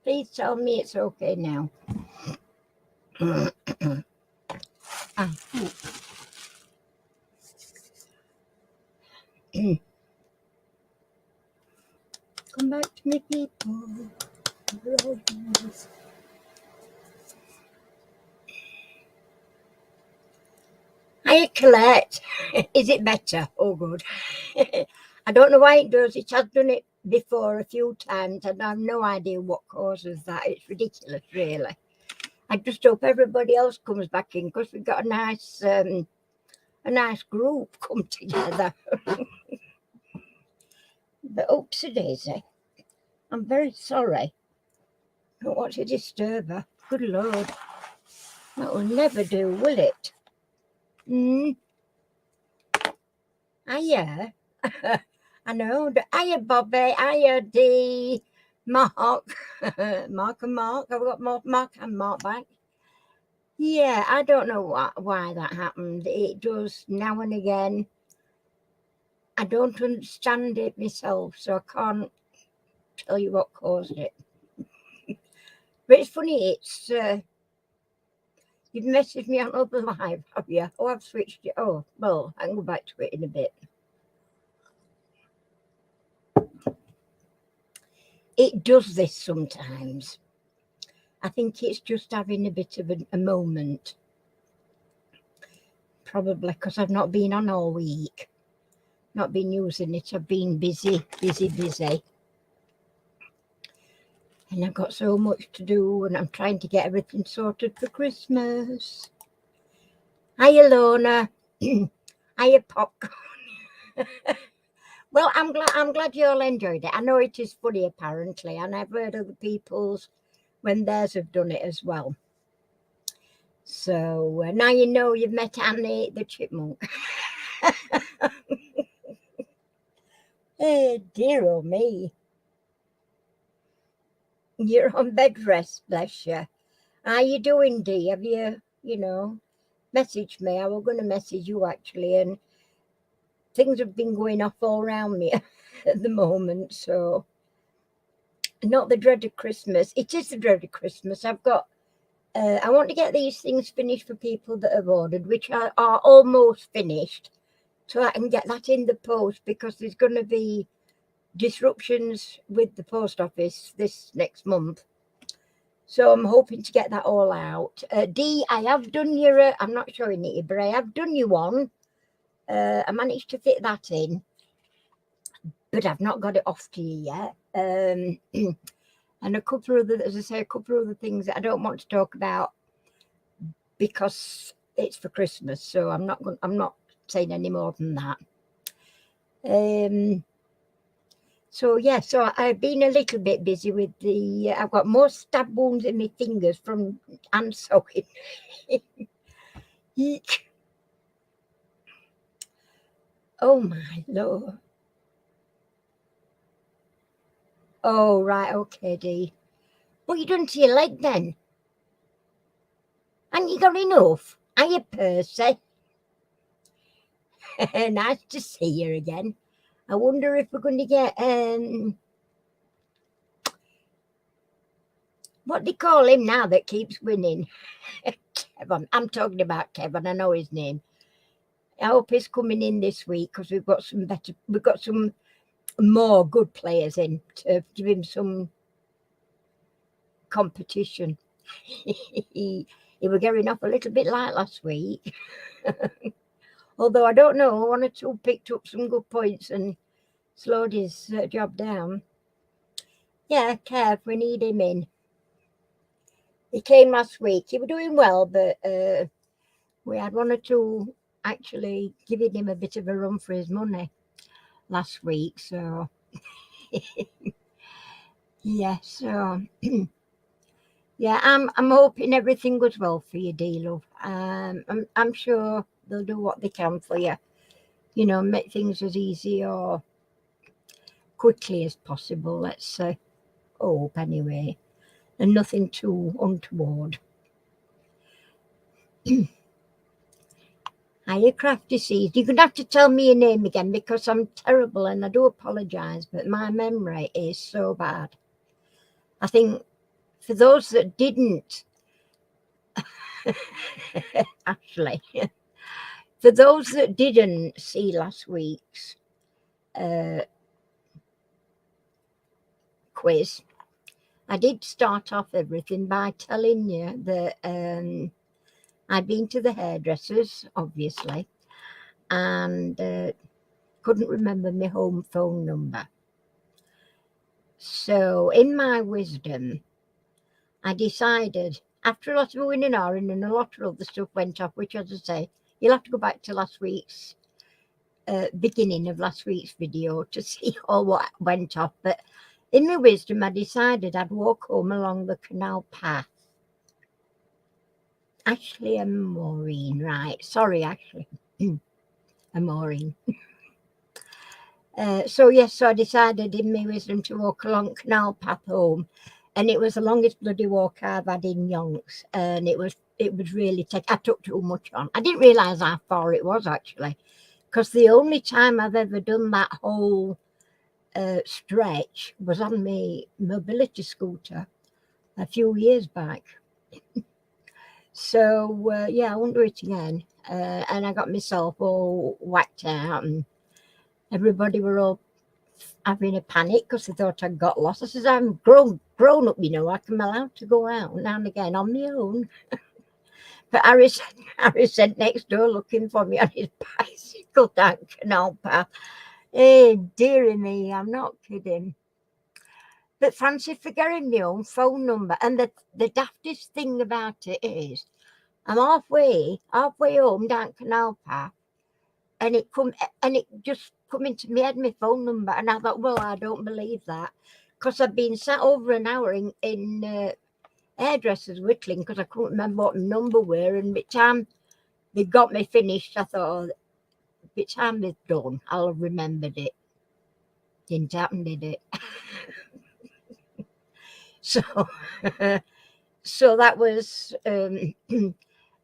Please tell me it's okay now. Ah, come back to me, people. Hiya, Colette. Is it better? Oh, good. I don't know why it does. It has done it before a few times, and I have no idea what causes that. It's ridiculous, really. I just hope everybody else comes back in because we've got a nice group come together. But oopsie daisy, I'm very sorry. Don't want to disturb her. Good Lord. That will never do, will it? Hiya. I know. Hiya, Bobby. Hiya, Dee. Mark. Mark and Mark. I've got Mark and Mark back. Yeah, I don't know why that happened. It does now and again. I don't understand it myself, so I can't tell you what caused it. But it's funny, you've messaged me on other live, have you? Oh, I've switched it. Oh, well, I can go back to it in a bit. It does this sometimes. I think it's just having a bit of a moment. Probably because I've not been on all week. Not been using it. I've been busy. And I've got so much to do, and I'm trying to get everything sorted for Christmas. Hiya, Lorna. Hiya, Popcorn. Well, I'm glad you all enjoyed it. I know it is funny, apparently, and I've heard other people's when theirs have done it as well. So now you know you've met Annie the chipmunk. Hey, dear oh me. You're on bed rest, bless you. How you doing, Dee? Have you messaged me? I was going to message you, actually, and things have been going off all around me at the moment, so not the dreaded Christmas. It is the dreaded Christmas. I want to get these things finished for people that have ordered, which are almost finished, so I can get that in the post, because there's going to be disruptions with the post office this next month. So I'm hoping to get that all out. Dee, I have done your, I'm not showing it, but I have done you one. I managed to fit that in, but I've not got it off to you yet. And a couple of other, as I say, a couple of other things that I don't want to talk about because it's for Christmas. So I'm not saying any more than that. So yeah, so I've been a little bit busy with I've got more stab wounds in my fingers from hand sewing. Eek. Oh my Lord. Oh, right, okay, Dee. What you done to your leg then? And you got enough? Are you, Percy? Nice to see you again. I wonder if we're going to get what do you call him now that keeps winning? Kevin. I'm talking about Kevin. I know his name. I hope he's coming in this week because we've got some more good players in to give him some competition. He was getting off a little bit light last week. Although I don't know, one or two picked up some good points and slowed his job down. Yeah, Kev, we need him in. He came last week. He was doing well, but we had one or two actually giving him a bit of a run for his money last week. So, yeah, so... Yeah, I'm hoping everything goes well for you, Dee, love. I'm sure they'll do what they can for you. Make things as easy or quickly as possible, let's say. Hope, anyway. And nothing too untoward. Hiya, Crafty Seeds. You're going to have to tell me your name again because I'm terrible and I do apologise, but my memory is so bad. I think For those that didn't, actually, for those that didn't see last week's quiz, I did start off everything by telling you that I'd been to the hairdressers, obviously, and couldn't remember my home phone number. So, in my wisdom, I decided, after a lot of winning and a lot of other stuff went off, which, as I say, you'll have to go back to last week's beginning of last week's video to see all what went off. But in my wisdom, I decided I'd walk home along the canal path. Ashley and Maureen, right? Sorry, Ashley and Maureen. So I decided in my wisdom to walk along canal path home, and it was the longest bloody walk I've had in yonks, and it was really I took too much on. I didn't realise how far it was actually, because the only time I've ever done that whole stretch was on my mobility scooter a few years back. So I won't do it again, and I got myself all whacked out, and everybody were all having a panic because they thought I'd got lost. I says, I'm grown up, you know, I'm allowed to go out now and again on my own. But Harry said next door looking for me on his bicycle down Canal Path. Hey, dearie me, I'm not kidding. But fancy forgetting my own phone number. And the daftest thing about it is I'm halfway home down Canal Path, and it just come into my head, my phone number, and I thought, well, I don't believe that, because I've been sat over an hour in hairdressers whittling because I couldn't remember what number were, and by the time they got me finished, I thought, oh, by the time they're done, I'll have remembered it. Didn't happen, did it? So, so that was,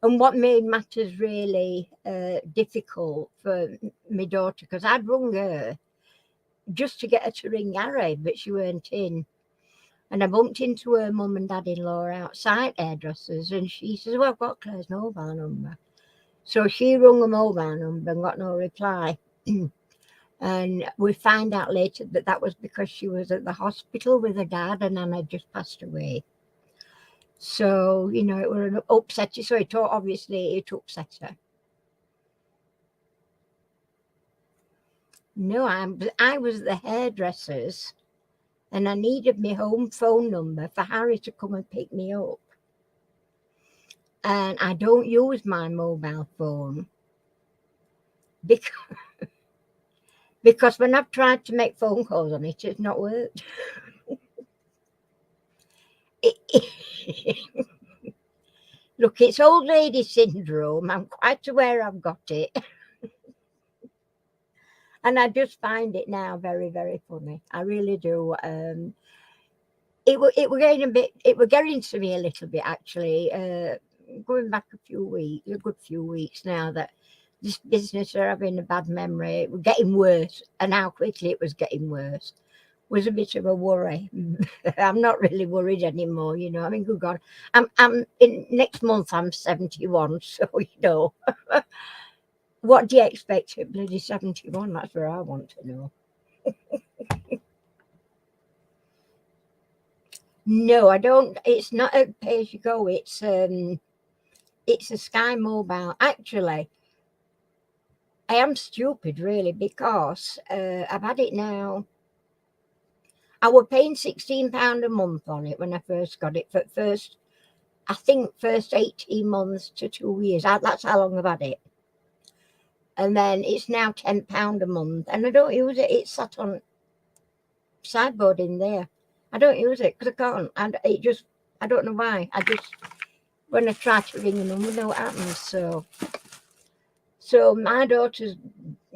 and what made matters really difficult for my daughter, because I'd rung her just to get her to ring Harry, but she weren't in. And I bumped into her mum and dad-in-law outside hairdressers, and she says, well, I've got Claire's mobile number. So she rung a mobile number and got no reply. And we found out later that was because she was at the hospital with her dad, and Anna had just passed away. So, you know, it was an upset. So it upset her. No, I was at the hairdressers, and I needed my home phone number for Harry to come and pick me up. And I don't use my mobile phone because when I've tried to make phone calls on it, it's not worked. Look, it's old lady syndrome. I'm quite aware I've got it. And I just find it now very, very funny. I really do. It were getting to me a little bit actually. Going back a good few weeks now, that this business are having a bad memory. It was getting worse, and how quickly it was getting worse was a bit of a worry. I'm not really worried anymore, you know. I mean, good God, I'm in next month. I'm 71, so you know. What do you expect at bloody 71? That's what I want to know. No, I don't. It's not a pay as you go. It's a Sky Mobile. Actually, I am stupid, really, because I've had it now. I was paying £16 a month on it when I first got it. I think first 18 months to 2 years. That's how long I've had it. And then it's now £10 a month, and I don't use it. It's sat on sideboard in there. I don't use it because I can't. And I don't know why. When I try to ring the number, know what happens. So my daughter's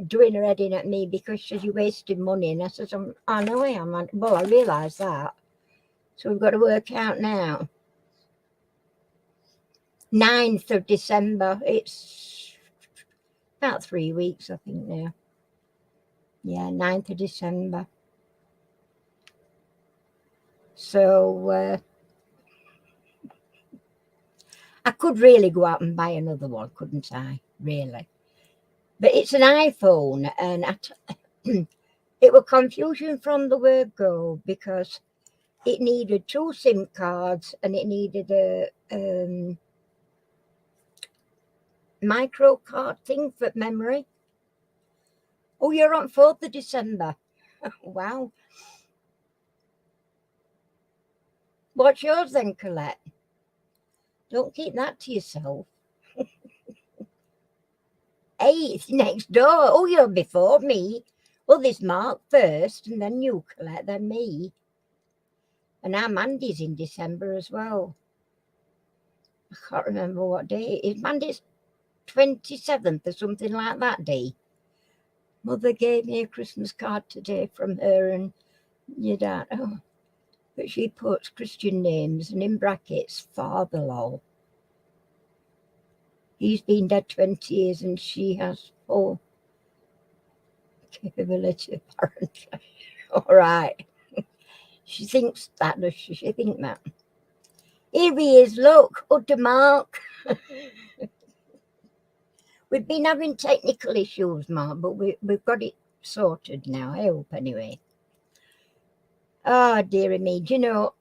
doing her head in at me because she's wasting money. And I says, I know I am. Well, I realise that. So we've got to work out now. 9th of December. It's about 3 weeks, I think, now. Yeah, 9th of December. So I could really go out and buy another one, couldn't I? Really. But it's an iPhone, and it was confusion from the word go, because it needed 2 SIM cards and it needed a micro card thing for memory. Oh, you're on 4th of December. Wow. What's yours then, Colette? Don't keep that to yourself. 8th, next door. Oh, you're before me. Well, there's Mark first, and then you, Colette, then me. And our Mandy's in December as well. I can't remember what day it is. Mandy's 27th or something like that day. Mother gave me a Christmas card today from her and your dad. Oh, but she puts Christian names and in brackets, Father Lol. He's been dead 20 years and she has full capability, apparently. All right. She thinks that, does she? She think that. Here he is, look, Utter Mark. We've been having technical issues, Mark, but we've got it sorted now, I hope, anyway. Oh, dearie me, do you know,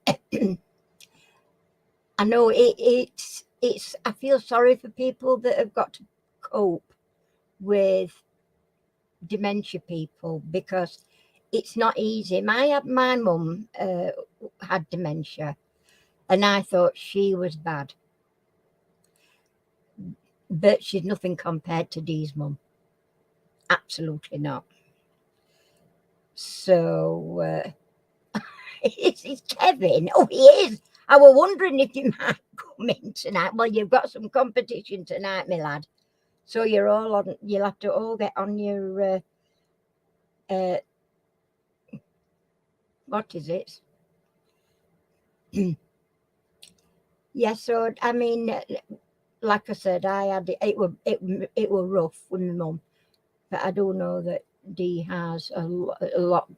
I know it's, I feel sorry for people that have got to cope with dementia people, because it's not easy. My mum had dementia, and I thought she was bad. But she's nothing compared to Dee's mum. Absolutely not. So, it's Kevin. Oh, he is. I was wondering if you might come in tonight. Well, you've got some competition tonight, my lad. So you're all on. You'll have to all get on your. What is it? Yeah. So I mean, like I said, I had it was rough with my mum, but I do know that Dee has a lot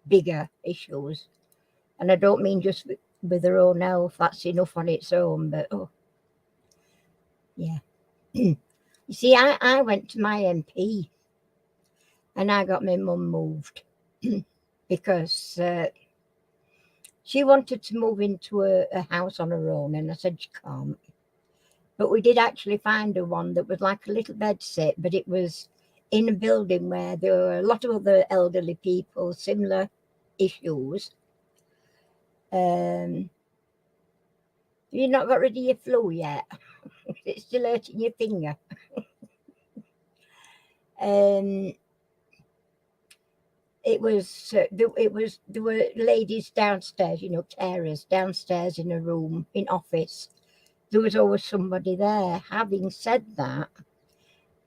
bigger issues, and I don't mean just with her own health. That's enough on its own, but oh, yeah. You see, I went to my MP, and I got my mum moved because she wanted to move into a house on her own, and I said she can't. But we did actually find her one that was like a little bed sit, but it was in a building where there were a lot of other elderly people, similar issues. You've not got rid of your flu yet. It's still hurting your finger. There were ladies downstairs, carers downstairs in a room, in office. There was always somebody there. Having said that,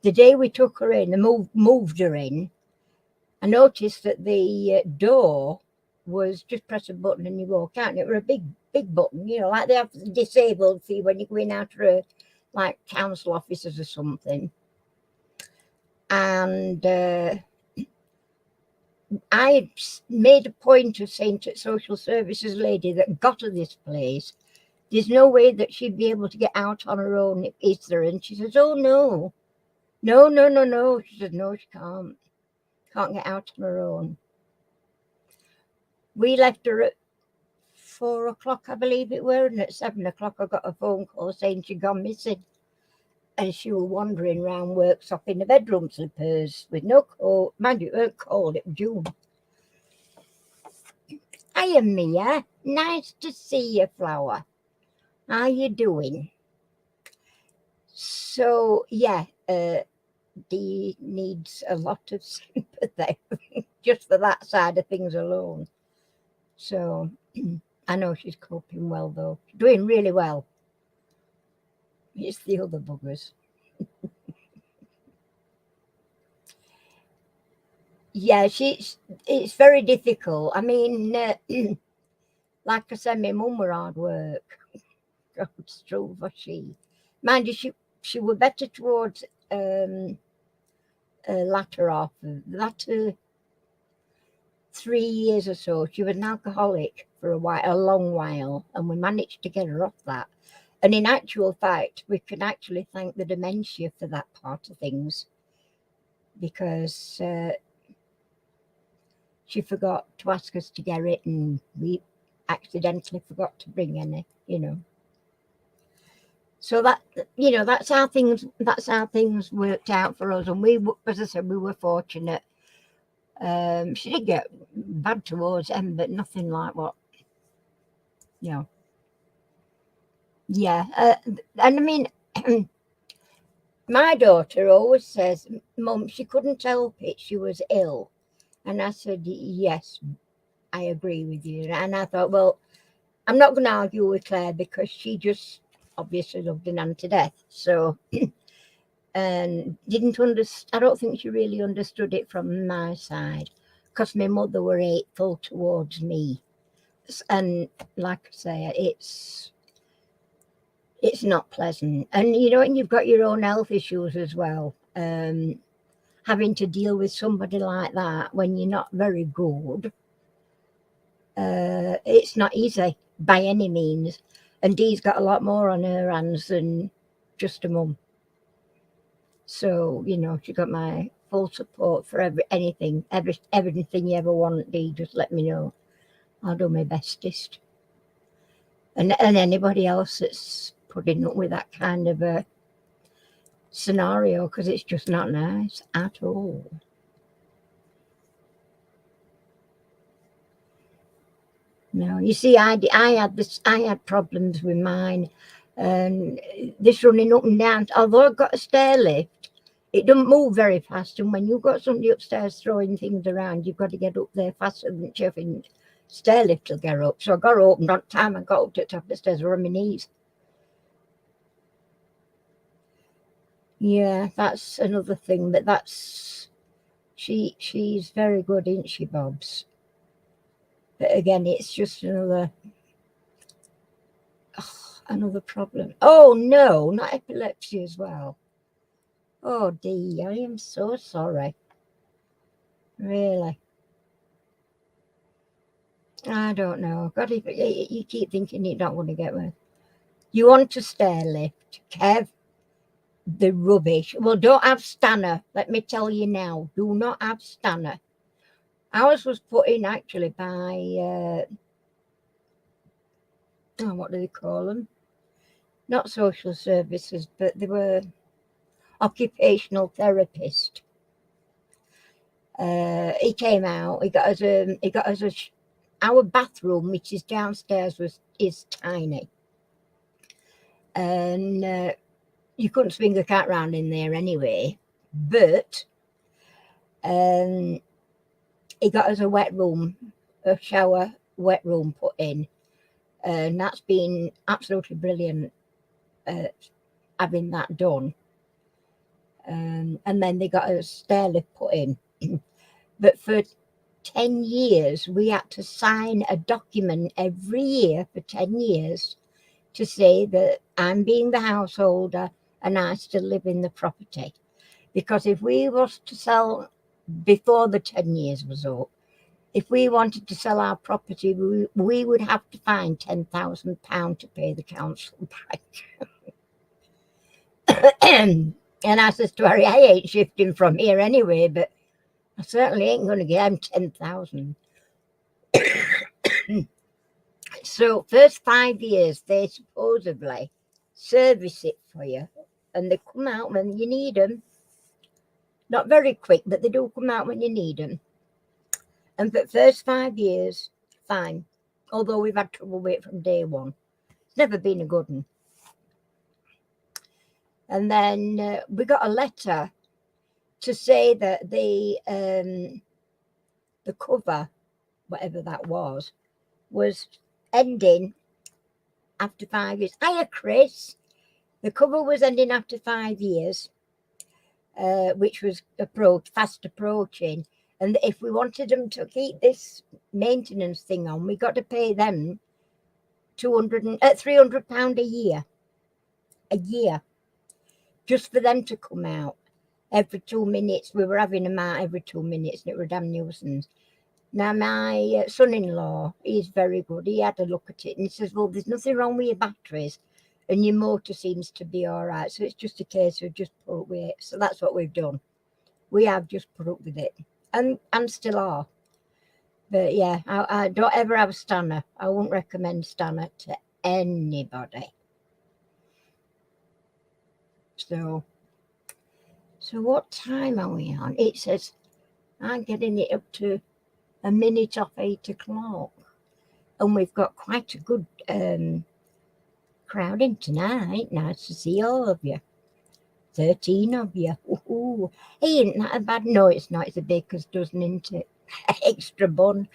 the day we took her in and moved her in, I noticed that the door was just press a button and you walk out, and it was a big button, like they have disabled for you when you go in out of like council offices or something. And I made a point of saying to social services lady that got her this place, there's no way that she'd be able to get out on her own, is there? And she says, oh, no. She said, no, she can't get out on her own. We left her at 4 o'clock, I believe it were, and at 7 o'clock I got a phone call saying she'd gone missing. And she was wandering around workshop in the bedroom slippers with no coat. Mind you, it weren't cold, it was June. Hiya, Mia. Nice to see you, Flower. How you doing? So, yeah, Dee needs a lot of sympathy just for that side of things alone. So, I know she's coping well, though. Doing really well. It's the other buggers. Yeah, it's very difficult. I mean, like I said, my mum were hard work. God, strove was she. Mind you, she were better towards latter 3 years or so. She was an alcoholic for a long while, and we managed to get her off that. And in actual fact, we can actually thank the dementia for that part of things, because she forgot to ask us to get it, and we accidentally forgot to bring any, you know. So that, you know, that's how things worked out for us. And we, as I said, we were fortunate. She did get bad towards him, but nothing like what, you know. Yeah, and I mean, my daughter always says, "Mum, she couldn't help it. She was ill." And I said, "Yes, I agree with you." And I thought, well, I'm not going to argue with Claire, because she just obviously loved her nan to death. So, and didn't understand. I don't think she really understood it from my side, because my mother were hateful towards me. And like I say, it's not pleasant. And you know, and you've got your own health issues as well. Having to deal with somebody like that when you're not very good, it's not easy by any means. And Dee's got a lot more on her hands than just a mum. So, you know, she got my full support for everything you ever want, Dee, just let me know. I'll do my bestest. And anybody else that's putting up with that kind of a scenario, because it's just not nice at all. No, you see, I had problems with mine, and this running up and down. Although I've got a stair lift, it doesn't move very fast. And when you've got somebody upstairs throwing things around, you've got to get up there faster than the stair lift will get up. So I got up, and by the time I got up to the top of the stairs, I were on my knees. Yeah, that's another thing. But that's she's very good, isn't she, Bobs? But again, it's just another problem. Oh no, not epilepsy as well. Oh Dee, I am so sorry. Really. I don't know. God, if you keep thinking you don't want to get one. You want a stair lift, Kev? The rubbish. Well, don't have Stanner. Let me tell you now. Do not have Stanner. Ours was put in actually by what do they call them? Not social services, but they were occupational therapist. He came out. He got us our bathroom, which is downstairs, is tiny, and you couldn't swing a cat round in there anyway. But he got us a shower wet room put in, and that's been absolutely brilliant. Having that done, and then they got a stair lift put in. But for 10 years, we had to sign a document every year for 10 years to say that I'm being the householder and I still live in the property. Because if we was to sell before the 10 years was up, if we wanted to sell our property, we would have to find £10,000 to pay the council back. And I says to Harry, I ain't shifting from here anyway, but I certainly ain't going to give him 10,000. So first 5 years, they supposedly service it for you, and they come out when you need them. Not very quick, but they do come out when you need them. And for the first 5 years, fine. Although we've had trouble with it from day one. It's never been a good one. And then we got a letter to say that the cover, whatever that was ending after 5 years. Hiya, Chris. The cover was ending after 5 years, which was fast approaching. And if we wanted them to keep this maintenance thing on, we got to pay them £300 a year, just for them to come out every 2 minutes. We were having them out every 2 minutes, and it was a damn nuisance. Now, my son-in-law, he's very good. He had a look at it, and he says, well, there's nothing wrong with your batteries. and your motor seems to be all right. So it's just a case of just put up with it. So that's what we've done. We have just put up with it, and still are. But yeah, I don't ever have Stanner. I wouldn't recommend Stanner to anybody. So what time are we on? It says I'm getting it up to a minute off 8 o'clock, and we've got quite a good crowd in tonight. Nice to see all of you. 13 of you. Ooh, ain't that a bad? No, it's not. It's a baker's dozen, isn't it? Extra bun.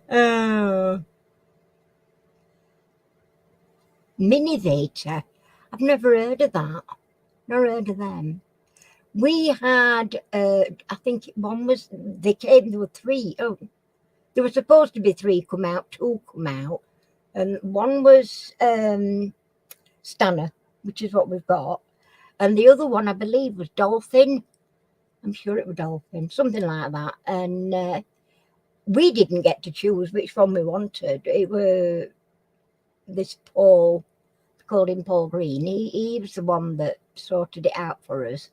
Oh. Minivator. I've never heard of that. Never heard of them. We had, I think one was, there were 3. Oh, there were supposed to be 3 come out, 2 come out. And one was Stanner, which is what we've got. And the other one, I believe, was Dolphin. I'm sure it was Dolphin, something like that. And we didn't get to choose which one we wanted. It was this Paul, called him Paul Green. He was the one that sorted it out for us.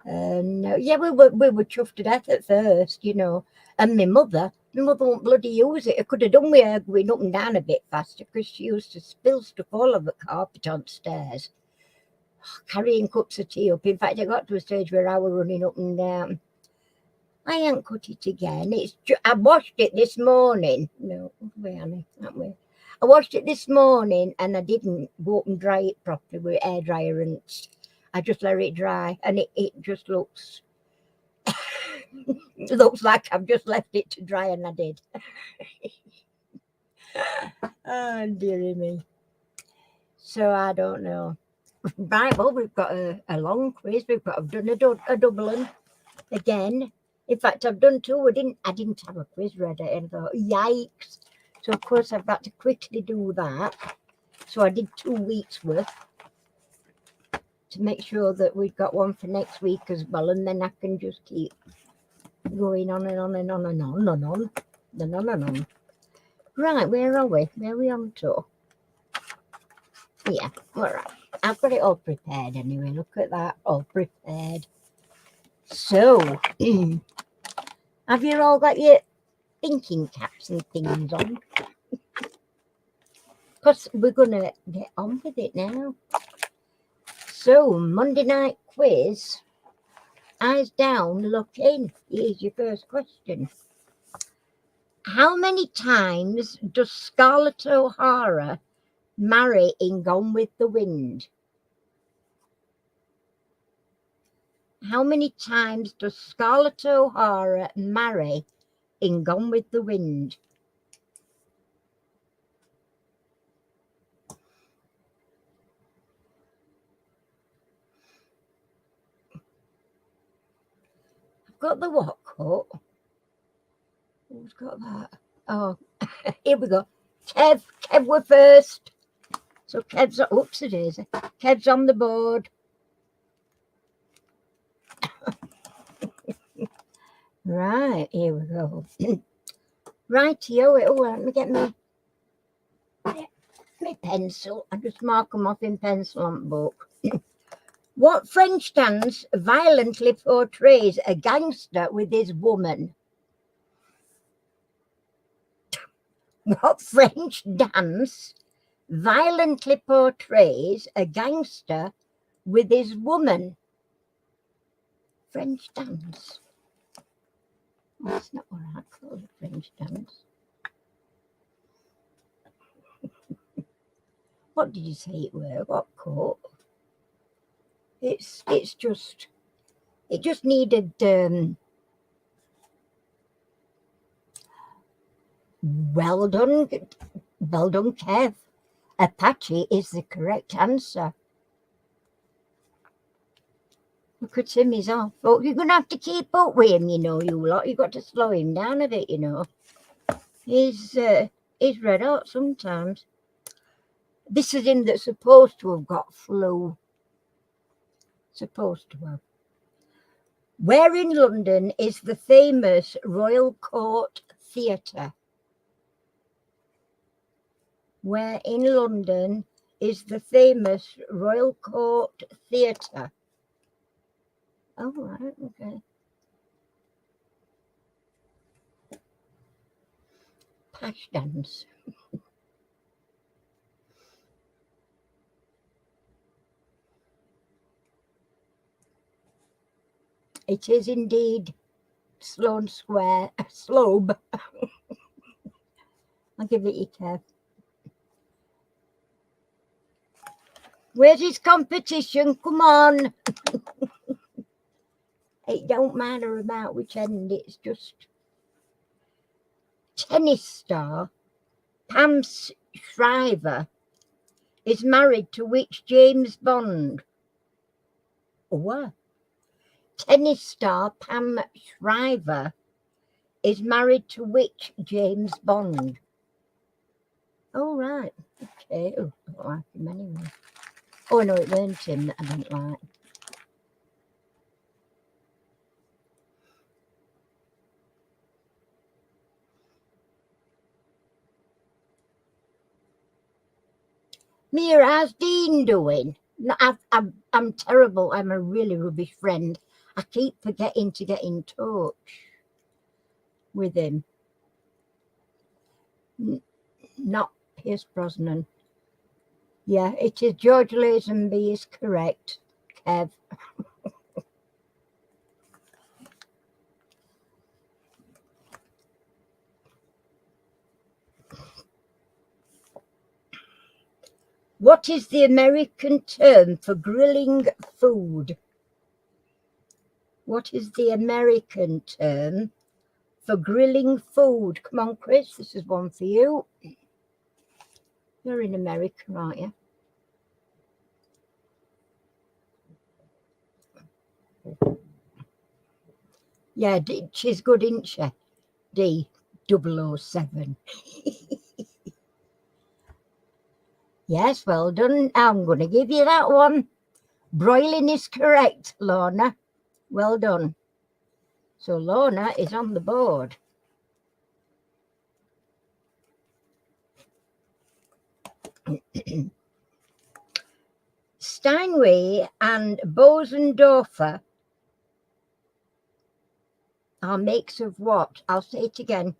And yeah, we were chuffed to death at first, you know. And my mother won't bloody use it. I could have done with her going up and down a bit faster, because she used to spill stuff all over the carpet on stairs, carrying cups of tea up. In fact, I got to a stage where I was running up and down. I ain't cut it again. I washed it this morning. No, wait, Annie, that way. I washed it this morning, and I didn't go up and dry it properly with air dryer, and I just let it dry, and it just looks it looks like I've just left it to dry, and I did. Oh, dearie me. So I don't know. Right, well, we've got a long quiz. I've done a double one again. In fact, I've done 2. I didn't have a quiz ready, and I thought, yikes. So of course I've got to quickly do that. So I did 2 weeks worth to make sure that we've got one for next week as well, and then I can just keep going on and on and on and on and on and on and on. Right, where are we? Where are we on to? Yeah, all right. I've got it all prepared anyway. Look at that, all prepared. So, have you all got your thinking caps and things on? Because we're going to get on with it now. So, Monday night quiz. Eyes down, look in. Here's your first question. How many times does Scarlett O'Hara marry in Gone with the Wind? How many times does Scarlett O'Hara marry in Gone with the Wind? I've got the what cut? Who's got that? Oh, here we go. Kev were first. So Kev's, oops, it is. Kev's on the board. Right, here we go. Rightio, let me get my pencil. I just mark them off in pencil on the book. What French dance violently portrays a gangster with his woman? What French dance violently portrays a gangster with his woman? French dance. That's not what I call a French dance. What did you say it were? What coat? It just needed well done, Kev. Apache is the correct answer. Look at him, he's off. But you're gonna have to keep up with him, you know, you lot. You've got to slow him down a bit, you know. He's red hot sometimes. This is him that's supposed to have got flu. Supposed to have. Where in London is the famous Royal Court Theatre? Where in London is the famous Royal Court Theatre? Oh, right, okay. Pash dance. It is indeed Sloane Square, Slobe. I'll give it you, Kev. Where's his competition? Come on. It don't matter about which end, it's just tennis star Pam Shriver is married to which James Bond? What? Tennis star Pam Shriver is married to which James Bond? Oh, right. Okay. Oh, I don't like him anyway. Oh, no, it weren't him that I don't like. Mira, how's Dean doing? No, I'm terrible. I'm a really rubbish friend. I keep forgetting to get in touch with him. Not Pierce Brosnan. Yeah, it is. George Lazenby is correct, Kev. What is the American term for grilling food? What is the American term for grilling food? Come on, Chris, this is one for you. You're in America, aren't you? Yeah, she's good, isn't she? D007. Yes, well done. I'm going to give you that one. Broiling is correct, Lorna. Well done. So Lorna is on the board. Steinway and Bosendorfer are makes of what? I'll say it again.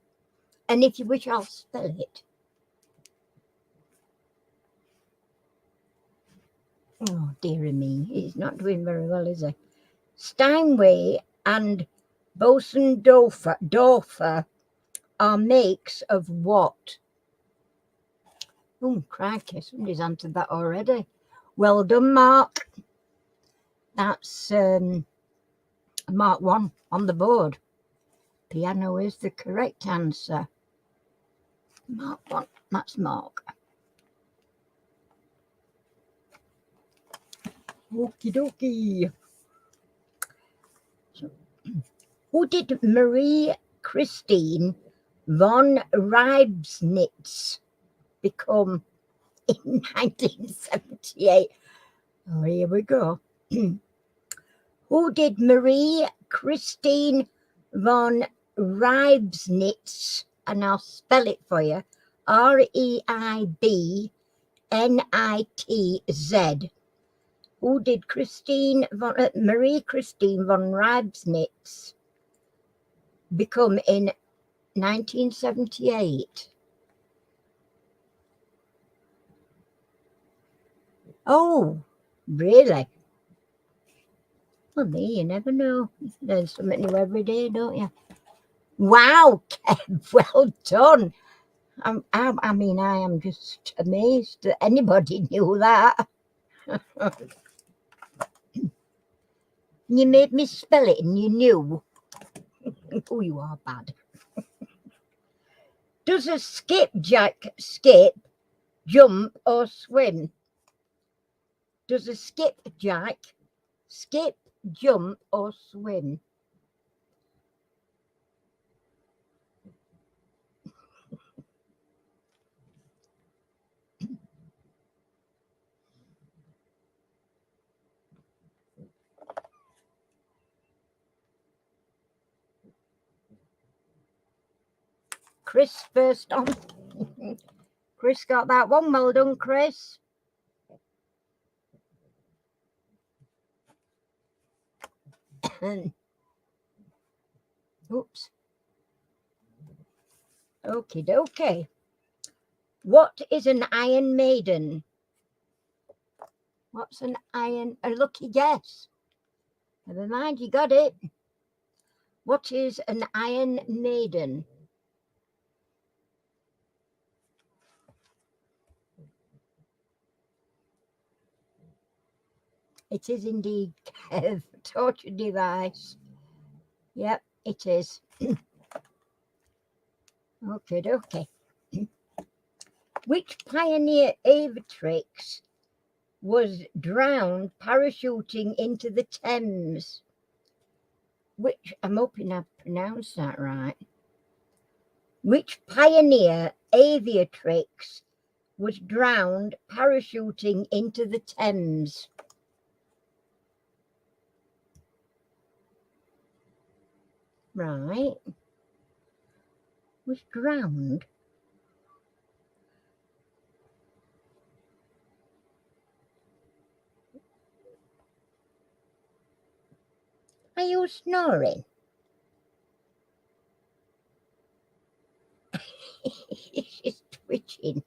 And if you wish, I'll spell it. Oh, dearie me. He's not doing very well, is he? Steinway and Bosendorfer are makes of what? Oh, crikey. Somebody's answered that already. Well done, Mark. That's Mark 1 on the board. Piano is the correct answer. Mark 1. That's Mark. Okie dokie. So, who did Marie Christine von Reibnitz become in 1978? Oh, here we go. Who did Marie Christine von Reibnitz, and I'll spell it for you, Reibnitz. Who did Marie Christine von Reibnitz become in 1978? Oh, really? Well, me, you never know. There's something new every day, don't you? Wow, Kev, well done. I mean, I am just amazed that anybody knew that. You made me spell it and you knew. Oh, you are bad. Does a skipjack skip, jump, or swim? Does a skipjack skip, jump, or swim? Chris first on. Chris got that one. Well done, Chris. Oops. Okie dokie. What is an Iron Maiden? What's an iron? A lucky guess. Never mind, you got it. What is an Iron Maiden? It is indeed, Kev. Torture device. Yep, it is. Okay. Which pioneer aviatrix was drowned parachuting into the Thames? Which, I'm hoping I've pronounced that right. Which pioneer aviatrix was drowned parachuting into the Thames? Right. Was drowned. Are you snoring? She's twitching.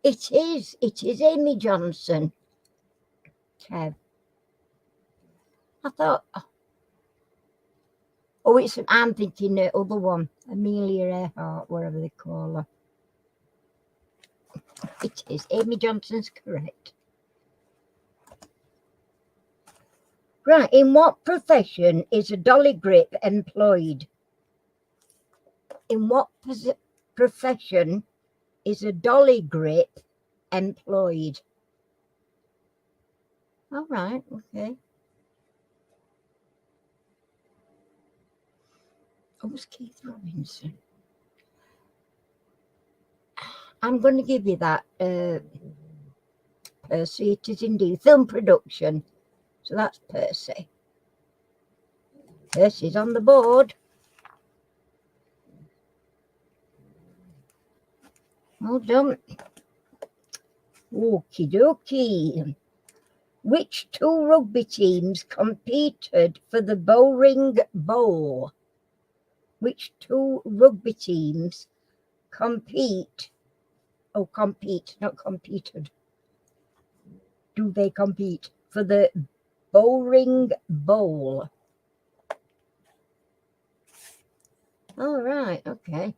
It is Amy Johnson. Kev. I thought, I'm thinking the other one, Amelia Earhart, whatever they call her. It is. Amy Johnson's correct. Right, in what profession is a dolly grip employed? In what profession is a dolly grip employed? All right, okay. Oh, it's Keith Robinson. I'm going to give you that, Percy. It is indeed film production. So that's Percy. Percy's on the board. Well done. Okie dokie. Which two rugby teams competed for the Bowring Bowl? Which two rugby teams compete, not competed. Do they compete for the Bowring Bowl? All right, okay.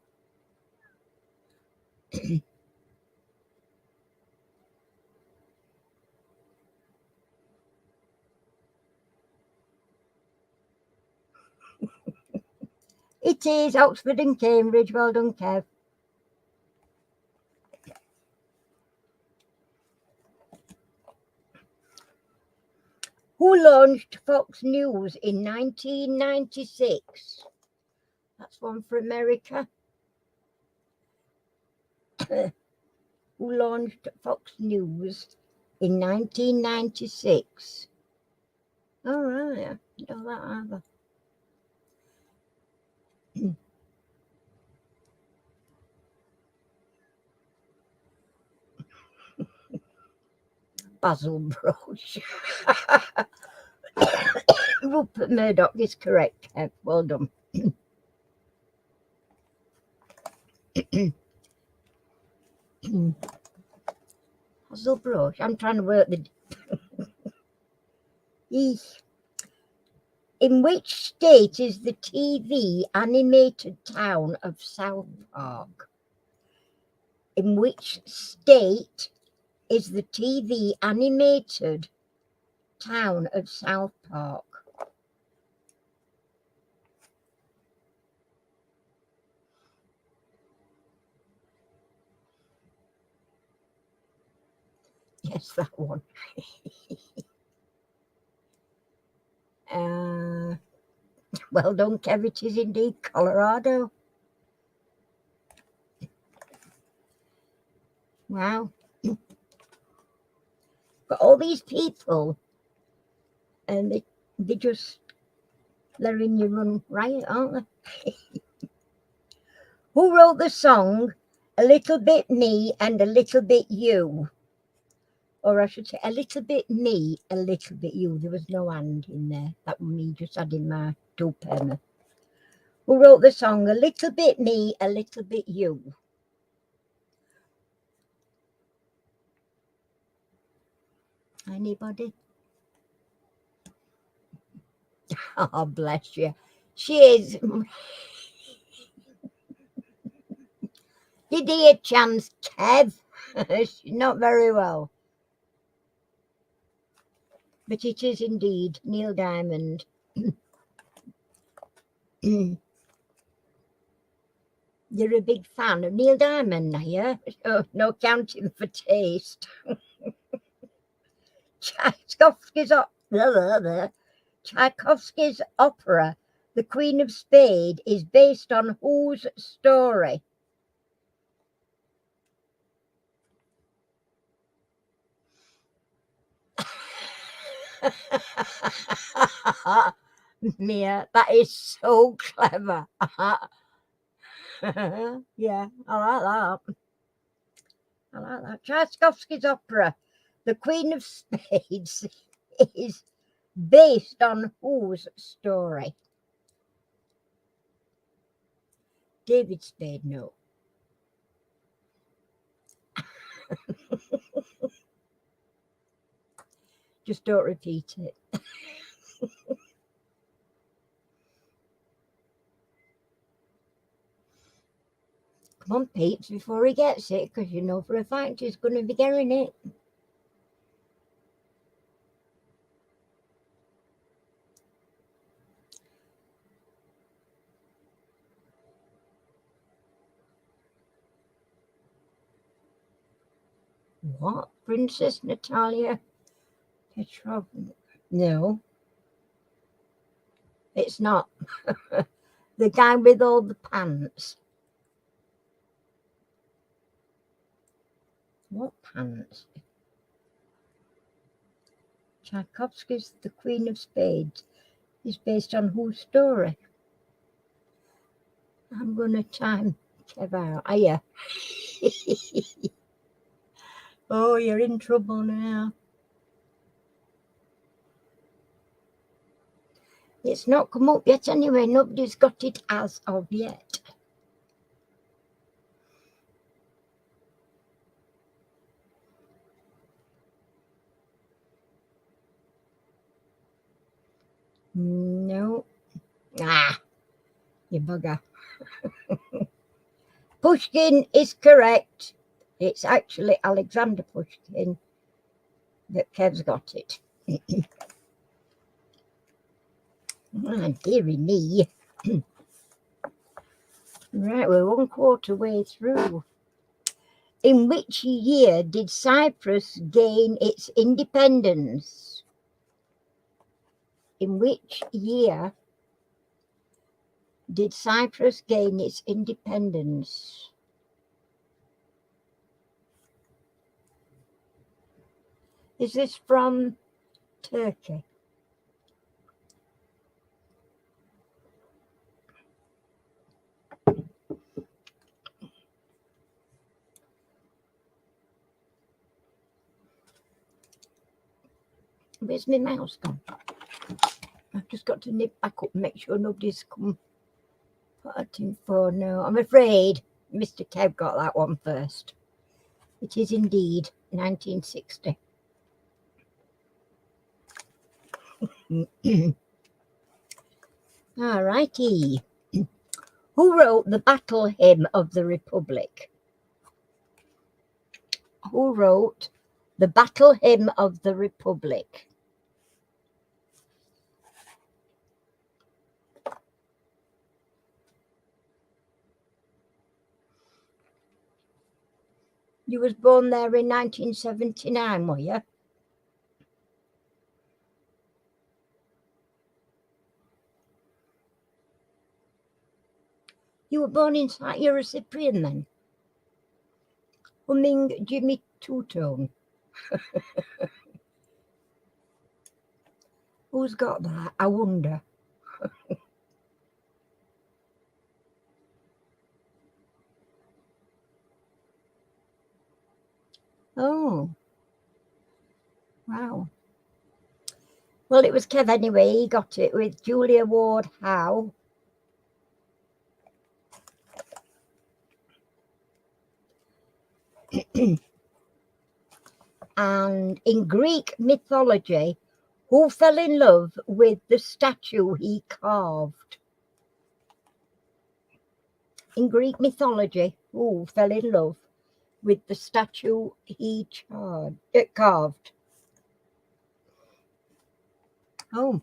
It is Oxford and Cambridge. Well done, Kev. Who launched Fox News in 1996? That's one for America. Who launched Fox News in 1996? All right, I don't know that either. Basil Broche. Rupert Murdoch is correct, Kev. Well done. Basil Broche. I'm trying to work the... In which state is the TV animated town of South Park? In which state is the TV animated town of South Park? Yes, that one. Well done, Kev. It is indeed Colorado. Wow. Got all these people, and they just letting you run riot, aren't they? Who wrote the song A little bit me and a little bit you. Or I should say, a little bit me, a little bit you. There was no and in there. That was me just adding my two penny. Who wrote the song, A Little Bit Me, A Little Bit You? Anybody? Oh, bless you. She is. Did he a chance, Kev? She's not very well. But it is indeed Neil Diamond. You're a big fan of Neil Diamond, are you? Oh, no counting for taste. Tchaikovsky's opera, The Queen of Spades, is based on whose story? Mia, that is so clever. Yeah, I like that. I like that. Tchaikovsky's opera, The Queen of Spades, is based on whose story? David Spade, no. Just don't repeat it. Come on, peeps, before he gets it, because you know for a fact he's going to be getting it. What? Princess Natalia Petrov? No, it's not. The guy with all the pants. What pants? Tchaikovsky's The Queen of Spades is based on whose story? I'm going to time Kev out. Are you? Oh, you're in trouble now. It's not come up yet anyway. Nobody's got it as of yet. No. Ah, you bugger. Pushkin is correct. It's actually Alexander Pushkin, but Kev's got it. Oh, dearie me. Right, we're 1/4 way through. In which year did Cyprus gain its independence? In which year did Cyprus gain its independence? Is this from Turkey? Where's my mouse gone? I've just got to nip back up and make sure nobody's come putting for. No, I'm afraid Mr. Kev got that one first. It is indeed 1960. All righty. Who wrote the Battle Hymn of the Republic? Who wrote the Battle Hymn of the Republic? You was born there in 1979, were you? You were born in you're a Cyprian then? Humming Jimmy Two-Tone. Who's got that? I wonder. Oh, wow. Well, it was Kev anyway. He got it with Julia Ward Howe. And in Greek mythology, who fell in love with the statue he carved? In Greek mythology, who fell in love with the statue he carved? Oh,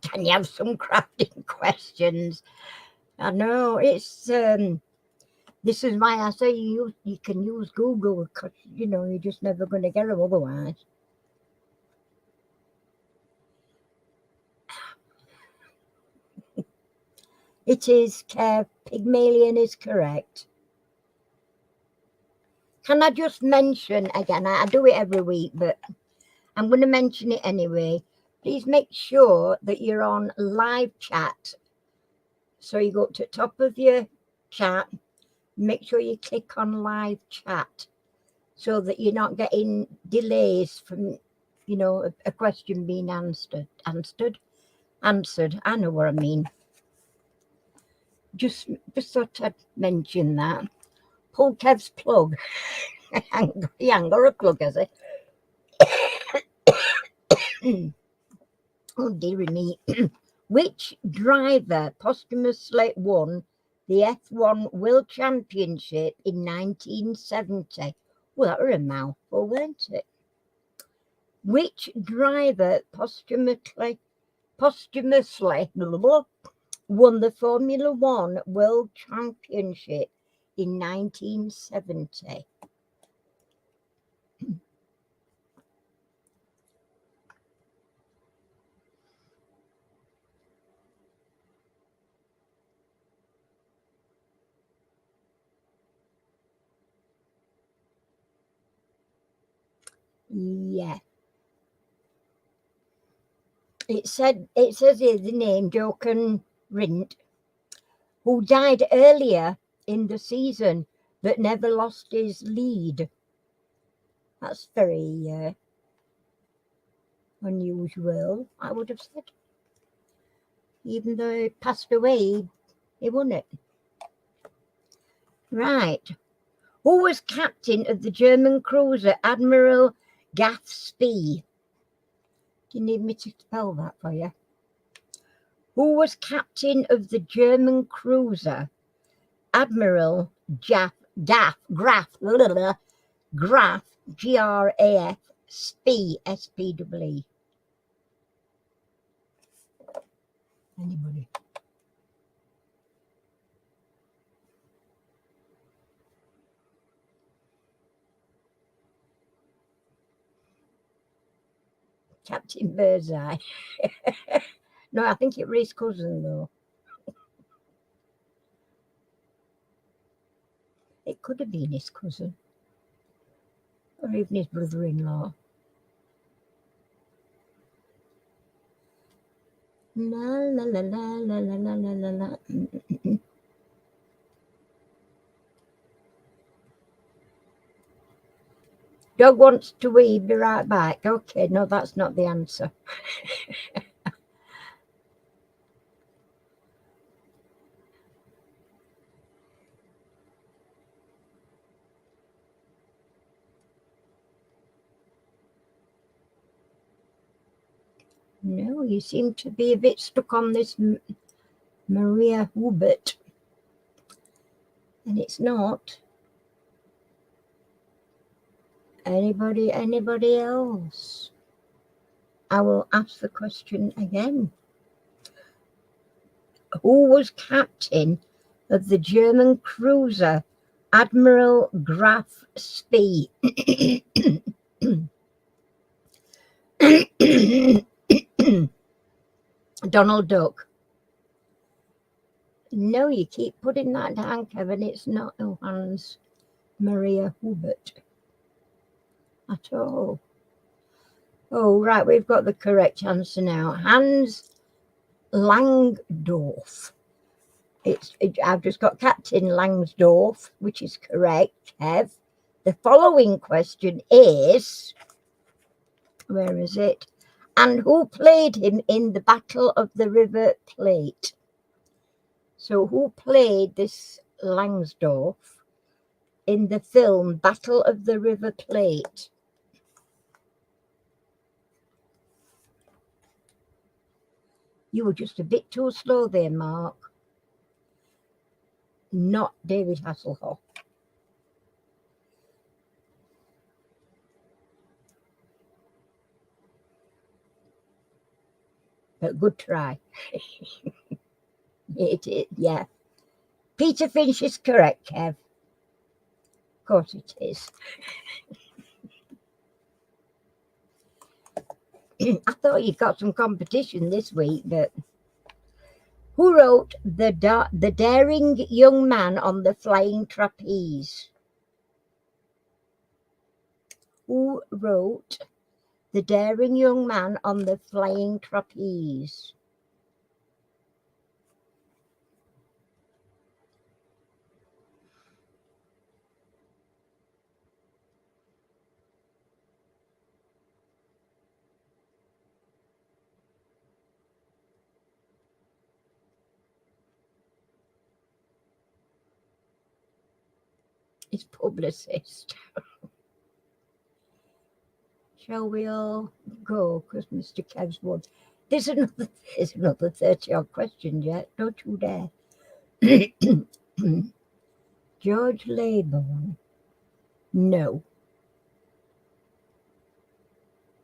can you have some crafting questions? I know it's. This is why I say you can use Google, because you're just never going to get them otherwise. It is Kev. Pygmalion is correct. Can I just mention again? I do it every week, but I'm going to mention it anyway. Please make sure that you're on live chat. So you go to the top of your chat, make sure you click on live chat so that you're not getting delays from, a question being answered. I know what I mean. Just thought I'd mention that. Pull Kev's plug. He ain't got a plug, has he? Oh, dearie me. Which driver posthumously won the F1 World Championship in 1970? Well, that was a mouthful, weren't it? Which driver posthumously won the Formula One World Championship in 1970? Yeah. It says here the name Jochen Rindt, who died earlier in the season but never lost his lead. That's very unusual, I would have said. Even though he passed away, he won it. Right. Who was captain of the German cruiser Admiral Gathspee? Do you need me to spell that for you? Who was captain of the German cruiser Admiral Graf, Graf, Spee, S-P-E. Anybody? Captain Birdseye. No, I think it was his cousin, though. It could have been his cousin. Or even his brother-in-law. La la la la la la la la la la. Dog wants to wee, be right back. Okay, no, that's not the answer. No, you seem to be a bit stuck on this Maria Hubert. And it's not. Anybody else? I will ask the question again. Who was captain of the German cruiser Admiral Graf Spee? Donald Duck. No, you keep putting that down, Kevin. It's not Hans Maria Hubert at all. Oh, right, we've got the correct answer now. Hans Langdorf. I've just got Captain Langsdorff, which is correct, Kev. The following question is, where is it? And who played him in the Battle of the River Plate? So who played this Langsdorff in the film Battle of the River Plate? You were just a bit too slow there, Mark. Not David Hasselhoff. But good try. Yeah. Peter Finch is correct, Kev. Of course it is. I thought you got some competition this week, but who wrote the Daring Young Man on the Flying Trapeze? Who wrote The Daring Young Man on the Flying Trapeze? His publicist. Shall we all go? Because Mr. Kev's won. There's another 30-odd questions yet. Don't you dare. George Laybourne. No.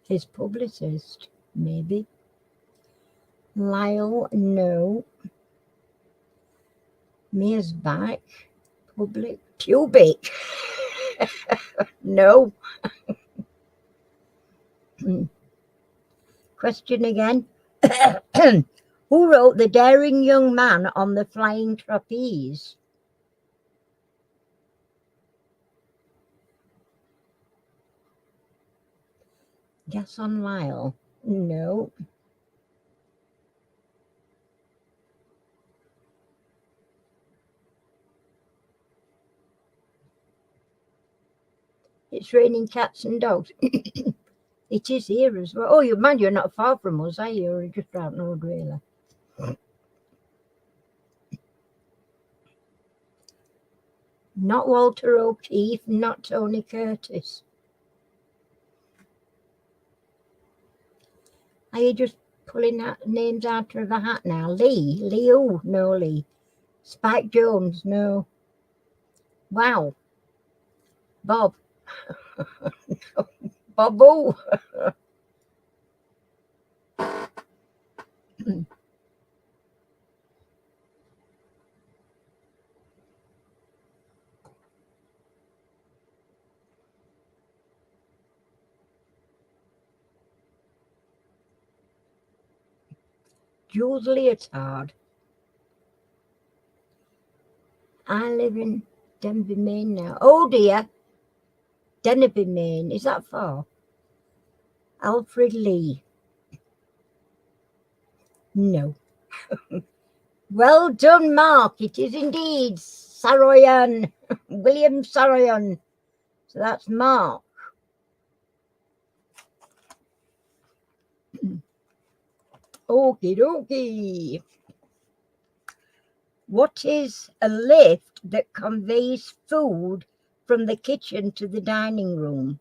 His publicist. Maybe. Lyle. No. Mearsback. Public. Pubic. No. Question again. Who wrote The Daring Young Man on the Flying Trapeze? Guess on Lyle. No. It's raining cats and dogs. It is here as well. Oh, you mind you're not far from us, are you? You're just out in Road, really. Not Walter O'Keefe, not Tony Curtis. Are you just pulling out names out of the hat now? Lee? Leo? No, Lee. Spike Jones? No. Wow. Bob? Bobo? Jules Leotard. I live in Denby, Maine now. Oh dear. Denby, Maine. Is that far? Alfred Lee. No. Well done, Mark. It is indeed Saroyan. William Saroyan. So that's Mark. Okie dokie. What is a lift that conveys food from the kitchen to the dining room?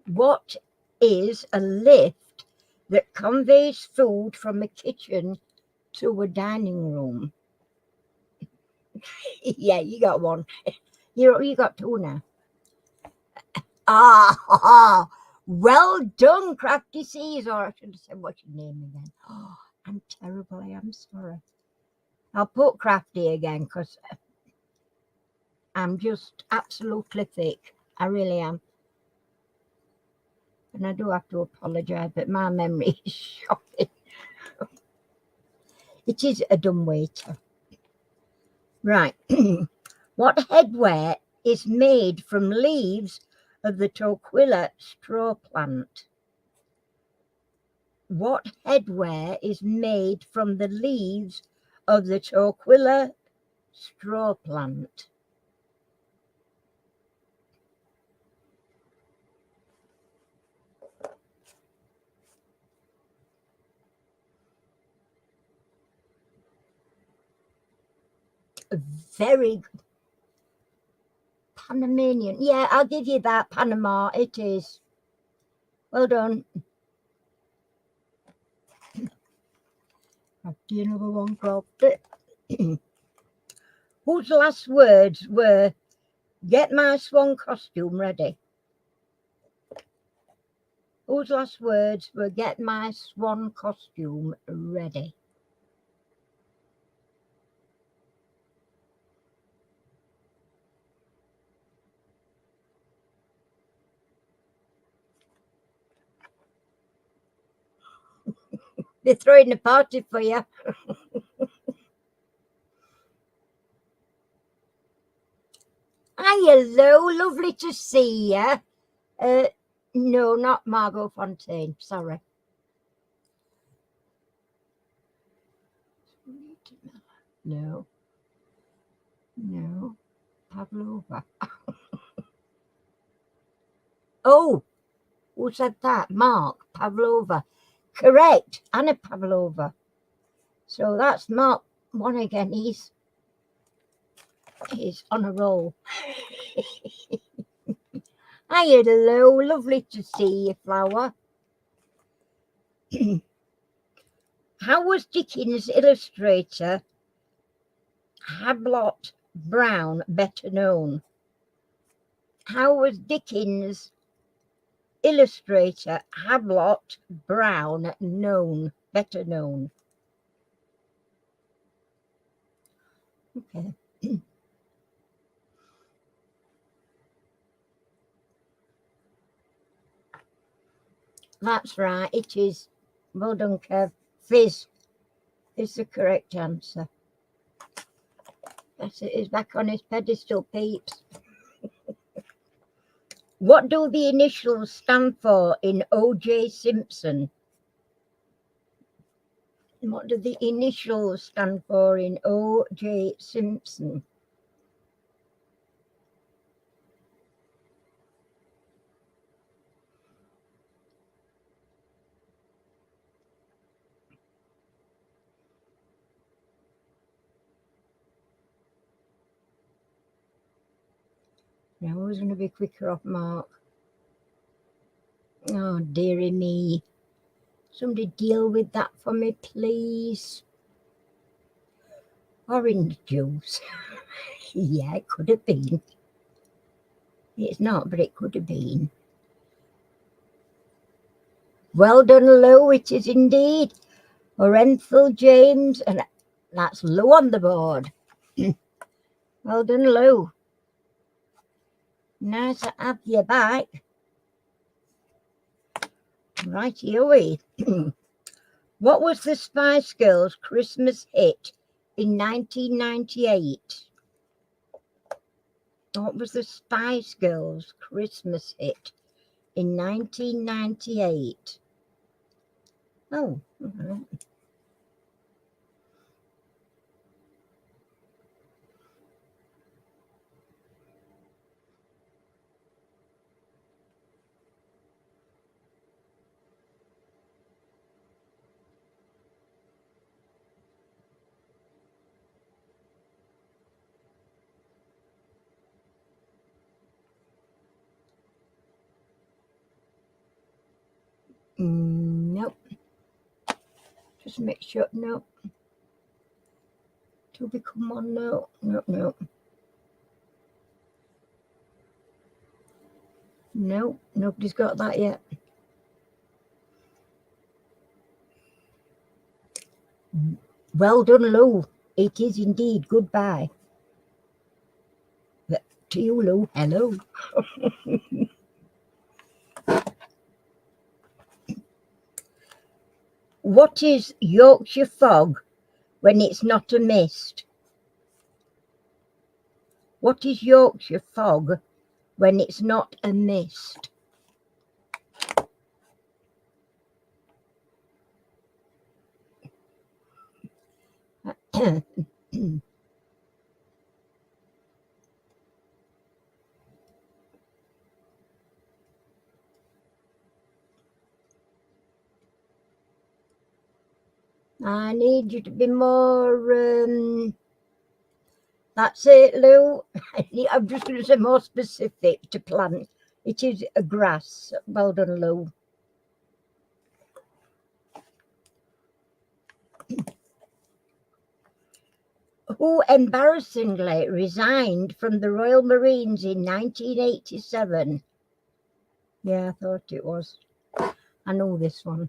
What is a lift that conveys food from a kitchen to a dining room? Yeah, you got one. You got two now. Ah, well done, Crafty Caesar. I should have said what's your name again. Oh, I'm terrible. I am sorry. I'll put Crafty again because I'm just absolutely thick. I really am. And I do have to apologise, but my memory is shocking. It is a dumb waiter. Right. What headwear is made from leaves of the Torquilla straw plant? What headwear is made from the leaves of the Torquilla straw plant? Very good. Panamanian. Yeah, I'll give you that. Panama, it is. Well done. I'll do another one, dropped it. Whose last words were, "Get my swan costume ready"? Whose last words were, "Get my swan costume ready"? They're throwing a party for you. Hi, hello, lovely to see you. No, not Margot Fontaine, sorry. No, no, Pavlova. Oh, who said that? Mark Pavlova. Correct, Anna Pavlova. So that's Mark one again. He's on a roll. Hi, hello, lovely to see you, Flower. How was Dickens' illustrator Hablot Brown better known? How was Dickens' illustrator Hablot Brown better known? Okay. That's right, it is. Well done, Kev. Fizz is the correct answer. Yes, it is back on his pedestal, peeps. What do the initials stand for in O.J. Simpson? What do the initials stand for in O.J. Simpson? Now, who's going to be quicker off Mark? Oh, dearie me. Somebody deal with that for me, please. Orange juice. Yeah, it could have been. It's not, but it could have been. Well done, Lou. It is indeed. Orenthal James, and that's Lou on the board. Well done, Lou. Nice to have you back. Righty-o-y. What was the Spice Girls' Christmas hit in 1998? What was the Spice Girls' Christmas hit in 1998? Oh, nope. Just make sure. Nope. To become one. No. No. No. Nobody's got that yet. Well done, Lou. It is indeed. Goodbye. To you, Lou. Hello. What is Yorkshire fog when it's not a mist? What is Yorkshire fog when it's not a mist? I need you to be more, that's it, Lou. I'm just going to say more specific to plant. It is a grass. Well done, Lou. Who embarrassingly resigned from the Royal Marines in 1987? Yeah, I thought it was. I know this one.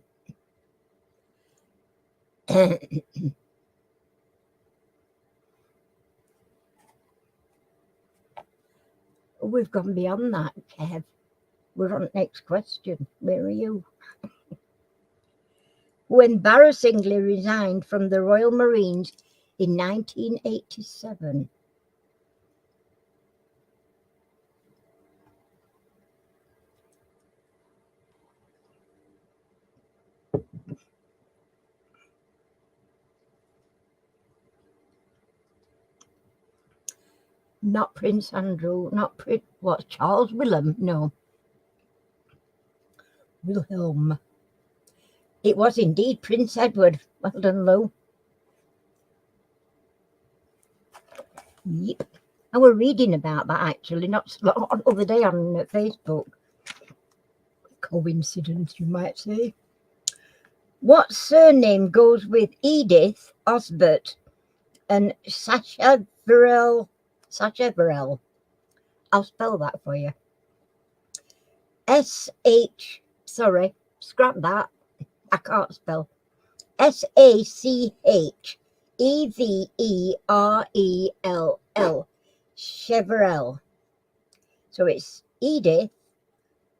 We've gone beyond that, Kev. We're on next question. Where are you? Who embarrassingly resigned from the Royal Marines in 1987? Not Prince Andrew, not what, Charles Willem? No. Wilhelm. It was indeed Prince Edward. Well done, Lou. Yep. I was reading about that actually, not so long other day on Facebook. Coincidence, you might say. What surname goes with Edith Osbert and Sacha Burrell? Sacha Burrell. I'll spell that for you. Sorry, scrap that. I can't spell. Sacheverell. Cheverell. So it's Edith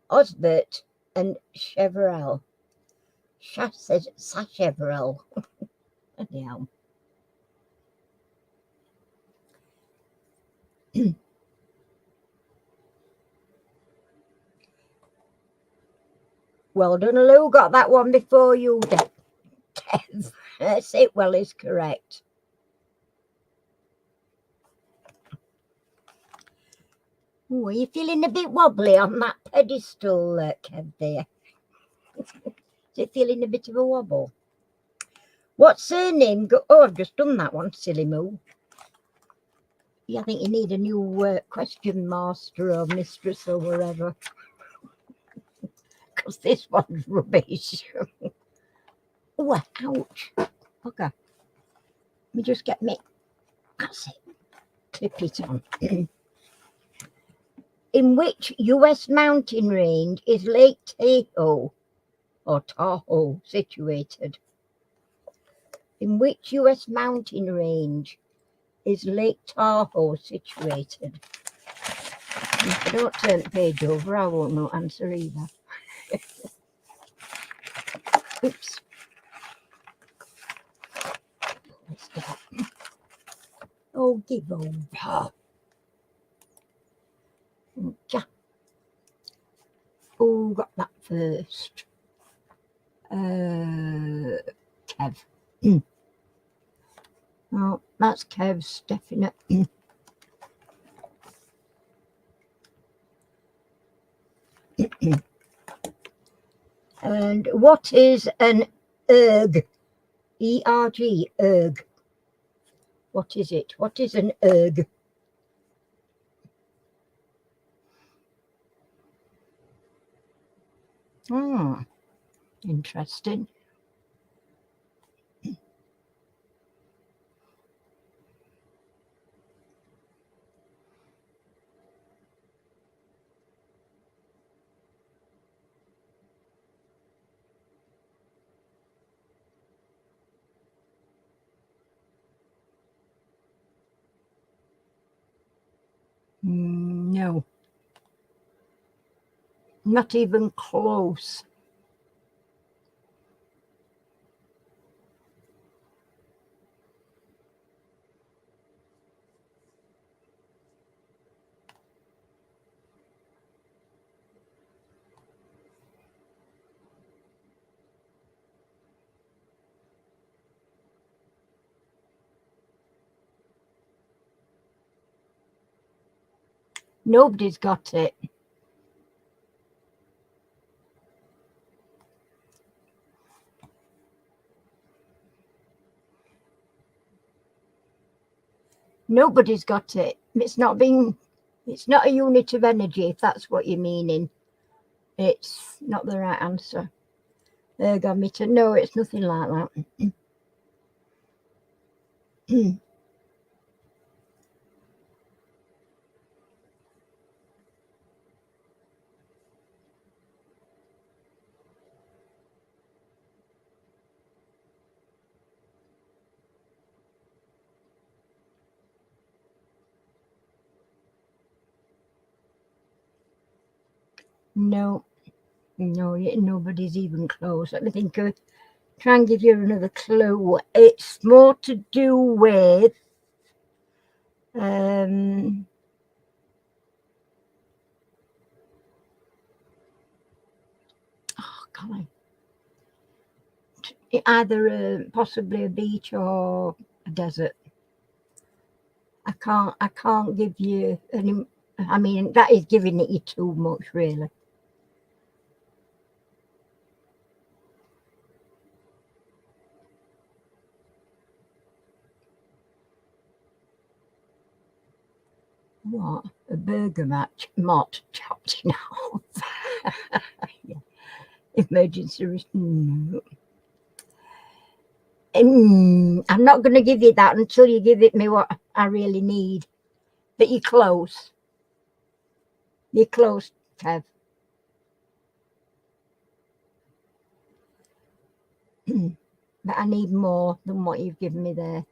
Osbert and Cheverell. Sacheverell. Yeah. Well done, Lou. Got that one before you, Kev. Sitwell is correct. Ooh, are you feeling a bit wobbly on that pedestal, Kev, there? Is it feeling a bit of a wobble? What surname oh, I've just done that one, silly moo. Yeah, I think you need a new question master or mistress or whatever. Because this one's rubbish. Oh, ouch. Okay. Let me just get me. That's it. Clip it on. In which US mountain range is Lake Tahoe or Tahoe situated? In which US mountain range is Lake Tahoe situated? If I don't turn the page over, I won't know answer either. Oops. Let's get. Oh, give over. Okay. Oh, got that first. Kev. Oh, that's Kev's definite. And what is an erg? E-R-G, erg. What is it? What is an erg? Hmm, interesting. No, not even close. Nobody's got it. Nobody's got it. It's not a unit of energy, if that's what you're meaning. It's not the right answer. Ergometer. No, it's nothing like that. No, nobody's even close. Let me think of, try and give you another clue. It's more to do with oh golly, either possibly a beach or a desert. I can't give you any. I mean, that is giving it you too much, really. What? A burger match, mott chopped in half. Yeah. Emergency response. I'm not going to give you that until you give it me what I really need. But you're close. You're close, Kev. But I need more than what you've given me there.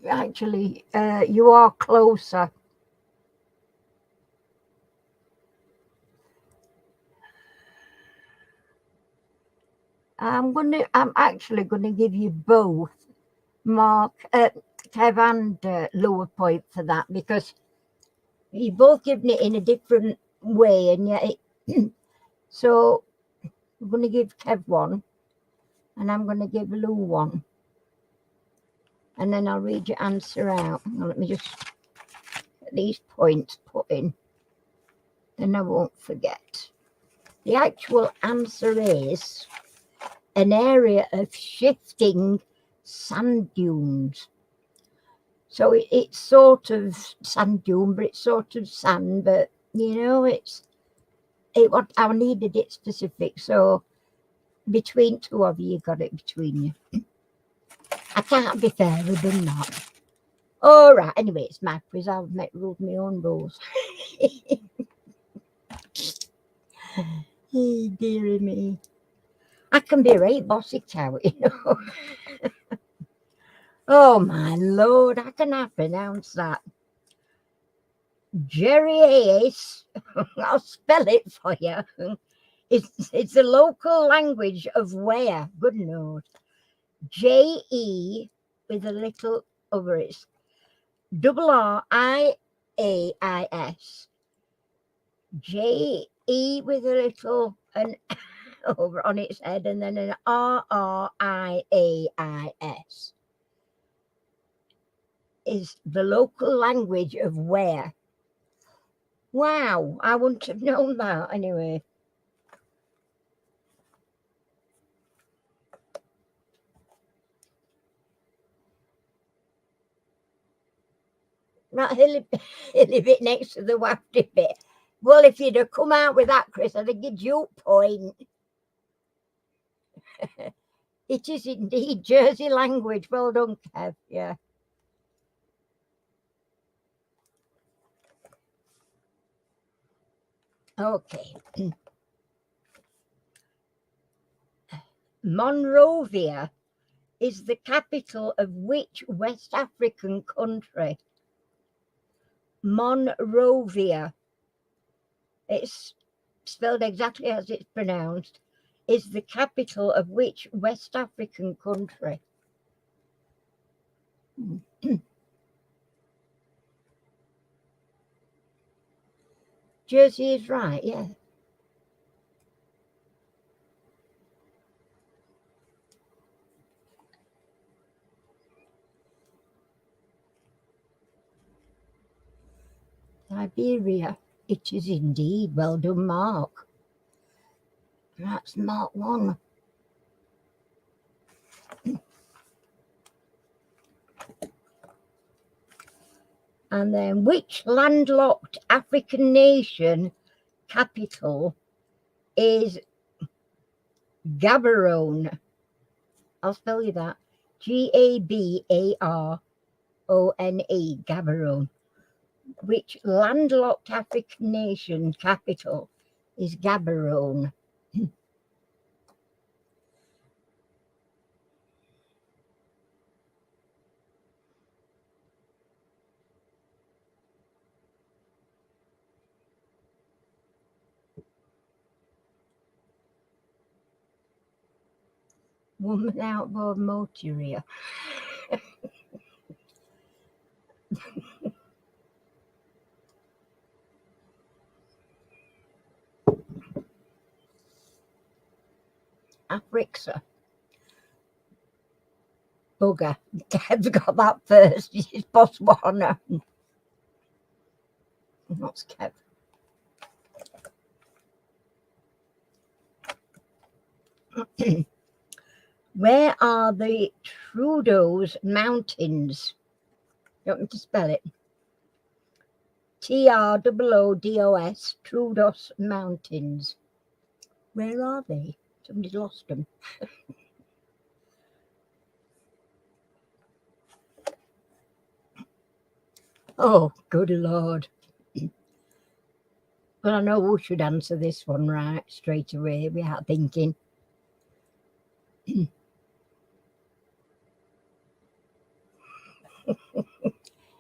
Actually, you are closer. I'm actually gonna give you both Mark, Kev and lower point for that, because you both given it in a different way, and yet so I'm gonna give Kev one, and I'm gonna give Lou one, and then I'll read your answer out. Now, let me just get these points put in, then I won't forget. The actual answer is an area of shifting sand dunes. So it's sort of sand dune, but it's sort of sand, but what I needed it specific. So between two of you got it between you. I can't be fairer than that. All right, anyway, it's my quiz. I'll rule my own rules. Oh, dearie me. I can be right bossy tower. Oh my lord, how can I pronounce that? Jerry Ace, I'll spell it for you. It's a local language of where? Good note. J-E with a little over it. R-I-A-I-S. J-E with a little and over on its head, and then an R-R-I-A-I-S. Is the local language of where? Wow, I wouldn't have known that anyway. Right, hilly bit next to the wafty bit. Well, if you'd have come out with that, Chris, I'd have given you a point. It is indeed Jersey language. Well done, Kev. Yeah. Okay. Monrovia is the capital of which West African country? Monrovia. It's spelled exactly as it's pronounced, is the capital of which West African country? Jersey is right, yeah. Siberia. It is indeed. Well done, Mark. That's Mark 1. And then, which landlocked African nation capital is Gaborone? I'll spell you that. Gabarone, Gaborone. Which landlocked African nation capital is Gaborone? Woman outboard motoria. Afrixa. Bugger. Kev's got that first. It's Botswana. That's Kev. Where are the Trudeau's Mountains? You want me to spell it? Troodos, Trudeau's Mountains. Where are they? Somebody's lost them. Oh, good Lord. Well, I know who should answer this one right straight away without thinking.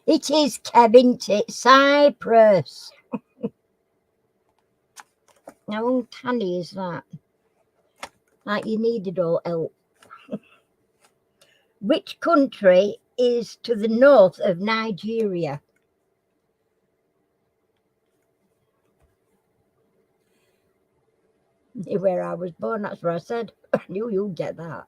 It is, Kevin, it's Cyprus. How uncanny is that? Like you needed all help. Which country is to the north of Nigeria? Where I was born, that's where I said. I knew you'd get that.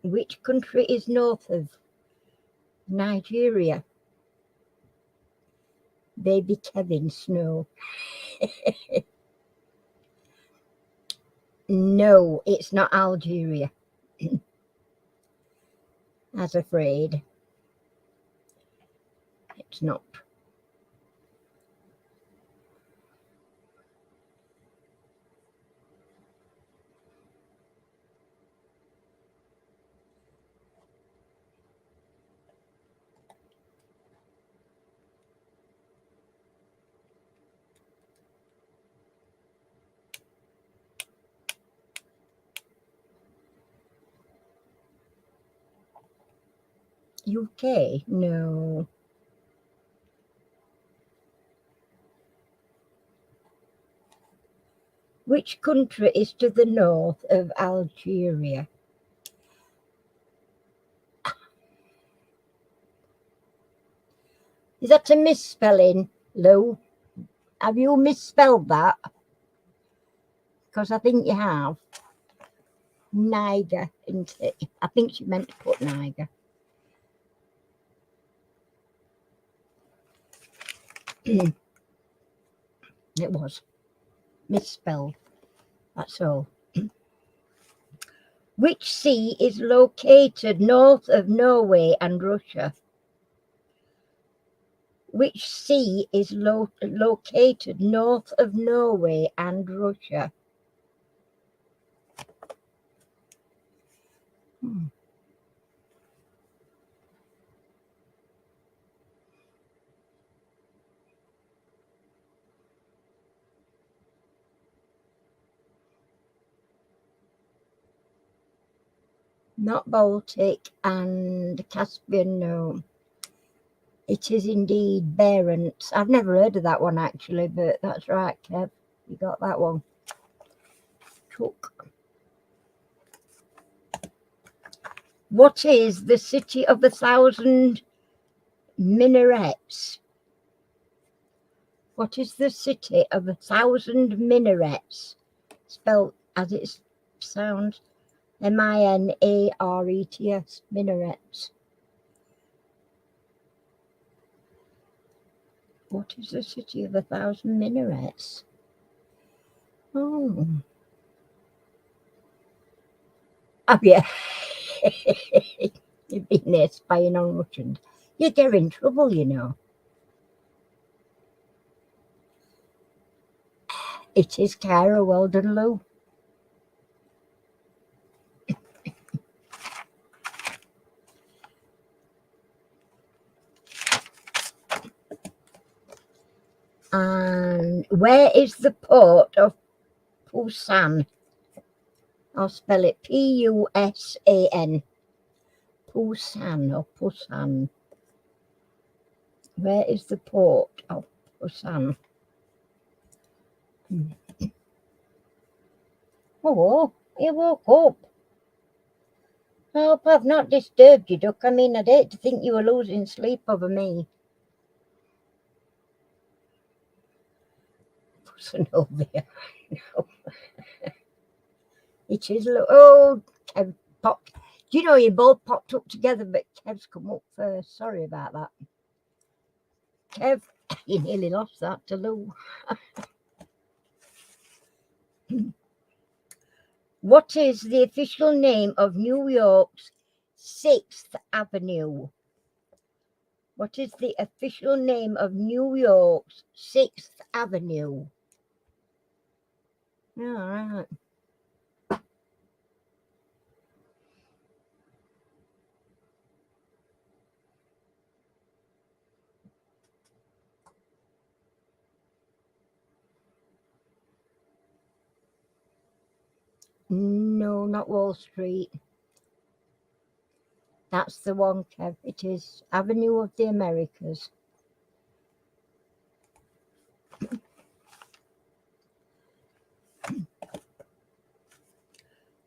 Which country is north of Nigeria? Baby Kevin Snow. No, it's not Algeria. As afraid. It's not. UK? No. Which country is to the north of Algeria? Is that a misspelling, Lou? Have you misspelled that? Because I think you have. Niger, isn't it? I think she meant to put Niger. It was misspelled. That's all. Which sea is located north of Norway and Russia? Which sea is located north of Norway and Russia? Not Baltic and Caspian, no. It is indeed Barents. I've never heard of that one actually, but that's right, Kev. You got that one. Took. What is the city of 1,000 minarets? What is the city of 1,000 minarets? Spelled as it sounds. M-I-N-A-R-E-T-S. Minarets. What is the city of 1,000 minarets? Oh. Oh, yeah. You've been there spying on Russians. You get in trouble, you know. It is Cairo. Well done, Lou. And where is the port of Busan? I'll spell it P-U-S-A-N. Busan or Busan. Where is the port of Busan? Oh, you woke up. I hope I've not disturbed you, Duck. I mean, I'd hate to think you were losing sleep over me. Busanovia. No. It is. Oh, Kev popped. Do you know you both popped up together, but Kev's come up first. Sorry about that. Kev, you nearly lost that to Lou. What is the official name of New York's 6th Avenue? What is the official name of New York's 6th Avenue? All right. No, not Wall Street. That's the one, Kev. It is Avenue of the Americas.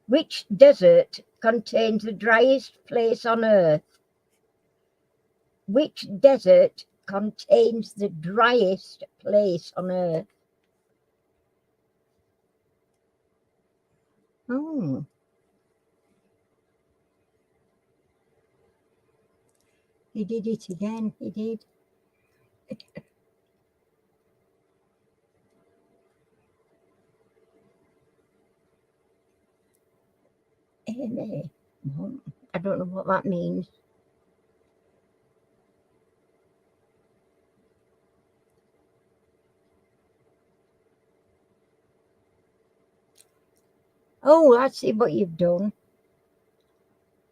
Which desert contains the driest place on Earth? Which desert contains the driest place on Earth? Oh. He did it again. He did. Amy. I don't know what that means. Oh, I see what you've done.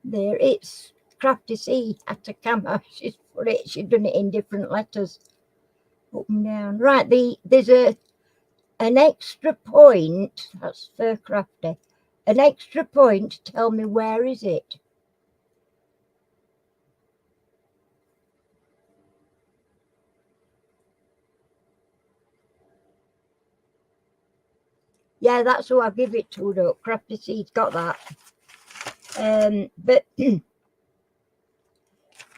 There, it's Crafty C Atacama. She's put it. She's done it in different letters, up and down. Right. There's an extra point. That's for Crafty. An extra point. Tell me, where is it? Yeah, that's who I give it to. Though Crafty C's got that. But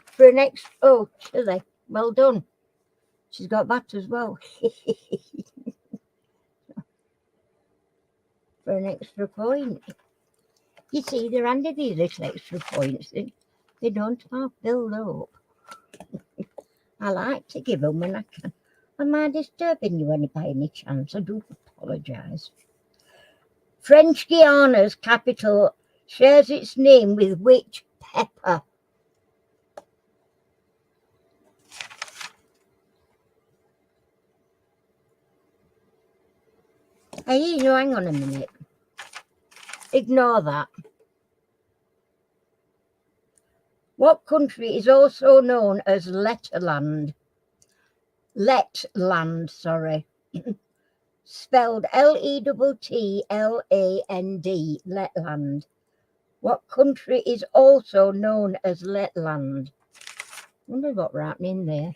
for an extra, oh, Chile, well done. She's got that as well. For an extra point. You see, they're handy, these little extra points. They don't half build up. I like to give them when I can. Am I disturbing you by any chance? I do apologise. French Guiana's capital shares its name with which pepper? Hey, no, hang on a minute. Ignore that. What country is also known as Letterland? Letland, sorry. Spelled Lettland. Letland. What country is also known as Letland? Wonder what we're happening there.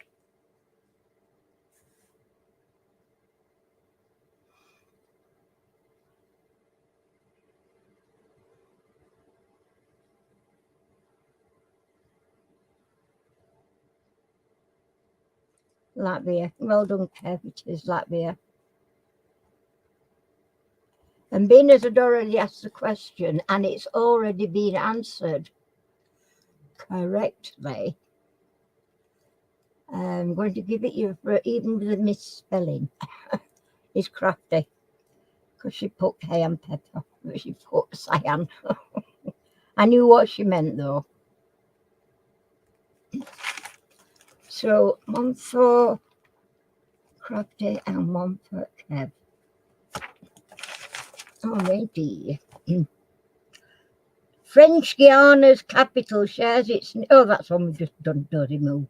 Latvia. Well done, Kev. It is Latvia. And being as I'd already asked the question and it's already been answered correctly, I'm going to give it you for even with the misspelling. It's crafty because she put cayenne pepper, but she put cyan. I knew what she meant though. So one for crafty and one for Kev. Already. French Guiana's capital shares its... Oh, that's one we've just done, dirty move.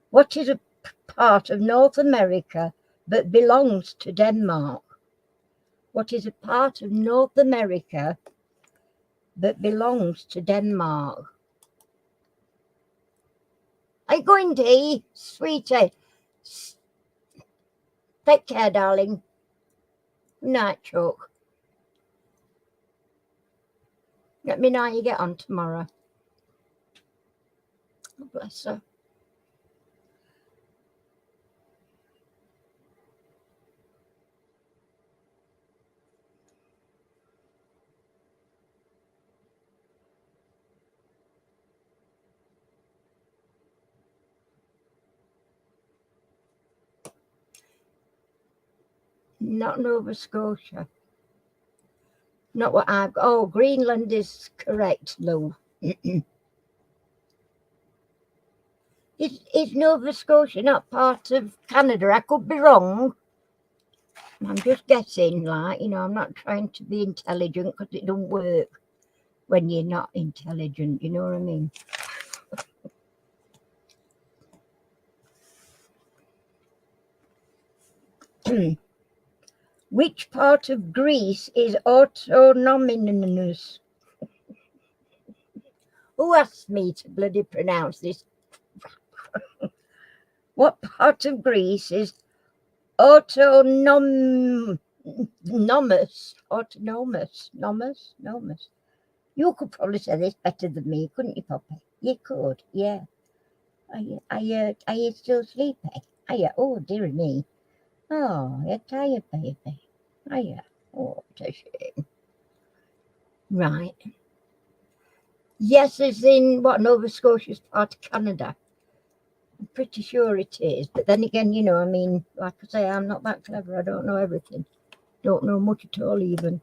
What is a part of North America that belongs to Denmark? What is a part of North America that belongs to Denmark? Are you going, Dee? Sweetie. Take care, darling. Good night, Chuck. Let me know how you get on tomorrow. God bless her. Not Nova Scotia. Not what I've got. Oh, Greenland is correct, Lou. Is Nova Scotia not part of Canada? I could be wrong. I'm just guessing, like, you know, I'm not trying to be intelligent because it don't work when you're not intelligent, you know what I mean? Which part of Greece is autonomous? Who asked me to bloody pronounce this? What part of Greece is autonomous? You could probably say this better than me, couldn't you, Poppy? You could, yeah. Are you still sleepy? Are you? Oh, dear me. Oh, you're tired, baby. Are you? Oh, what a shame. Right. Yes, it's in what, Nova Scotia's part of Canada. I'm pretty sure it is. But then again, you know, I mean, like I say, I'm not that clever. I don't know everything. Don't know much at all, even.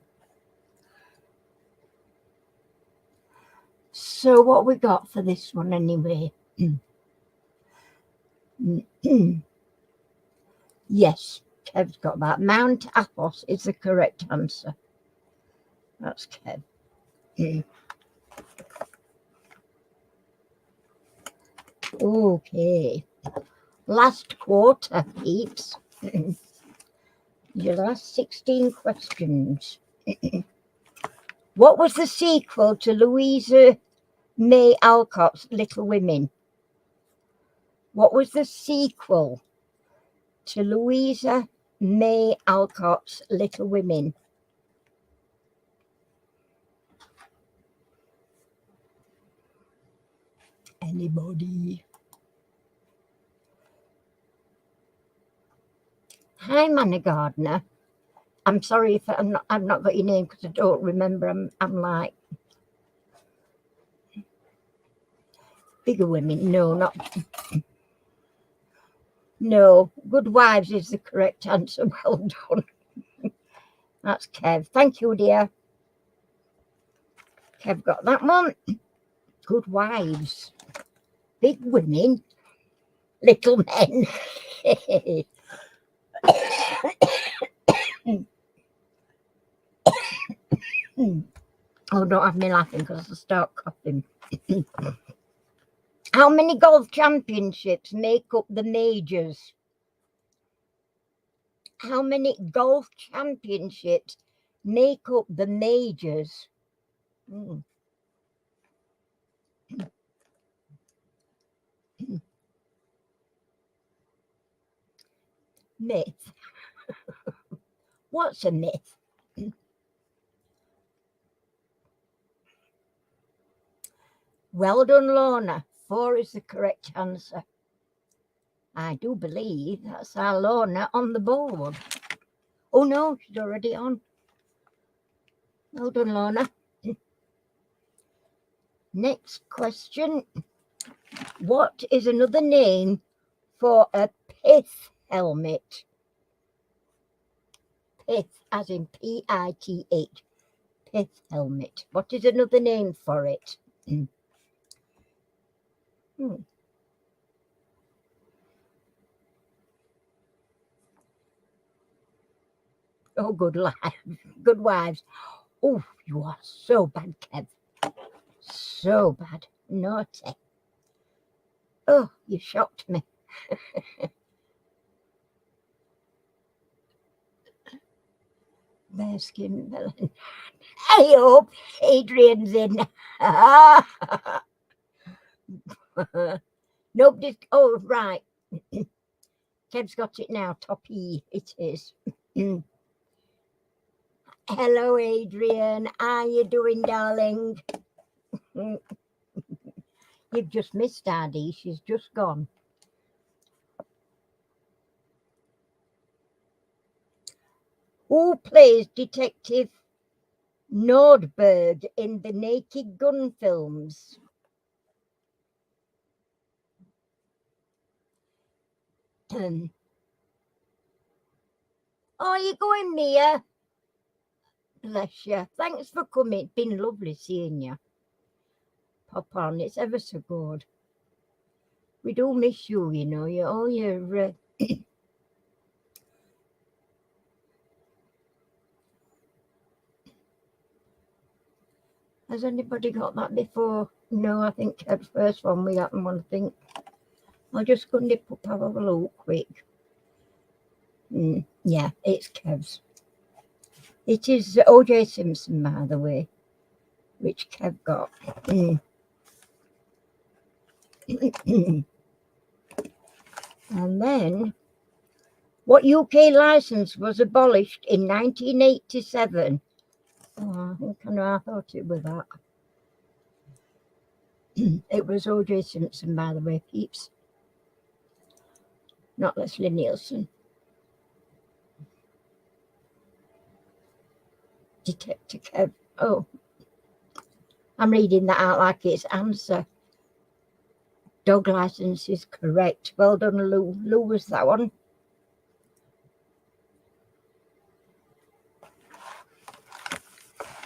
So what we got for this one anyway? Yes, Kev's got that. Mount Athos is the correct answer. That's Kev. Okay. Last quarter, peeps. Your last 16 questions. What was the sequel to Louisa May Alcott's Little Women? What was the sequel to Louisa May Alcott's Little Women? Anybody? Hi, Manny Gardner. I'm sorry if I've not got your name because I don't remember. I'm like Bigger Women. No, not. No, Good Wives is the correct answer. Well done. That's Kev. Thank you, dear. Kev got that one. Good Wives. Big Women. Little Men. Oh, don't have me laughing because I'll start coughing. How many golf championships make up the majors? How many golf championships make up the majors? Myth. What's a myth? Well done, Lorna. 4 is the correct answer. I do believe that's our Lorna on the board. Oh no, she's already on. Well done, Lorna. Next question. What is another name for a pith helmet? Pith, as in P-I-T-H. Pith helmet. What is another name for it? Oh, good wives. Oh, you are so bad, Kev. So bad. Naughty. Oh, you shocked me. Bearskin melon. I hope Adrian's in. Nobody's. Oh, right. Kev's got it now. Toppy, it is. Hello, Adrian. How you doing, darling? You've just missed Daddy. She's just gone. Who plays Detective Nordberg in the Naked Gun films? Oh, you going, Mia? Bless you. Thanks for coming. It's been lovely seeing you. Pop on. It's ever so good. We do miss you, you know. You're Has anybody got that before? No, I think Kev's first one we got one, I think. I'll just go nip up, have a look quick. Yeah, it's Kev's. It is O.J. Simpson, by the way, which Kev got. And then, what UK license was abolished in 1987? Oh, I think I know. I thought it was that. It was O.J. Simpson, by the way, peeps. Not Leslie Nielsen. Detective Kev. Oh, I'm reading that out like it's answer. Dog license is correct. Well done, Lou. Lou was that one.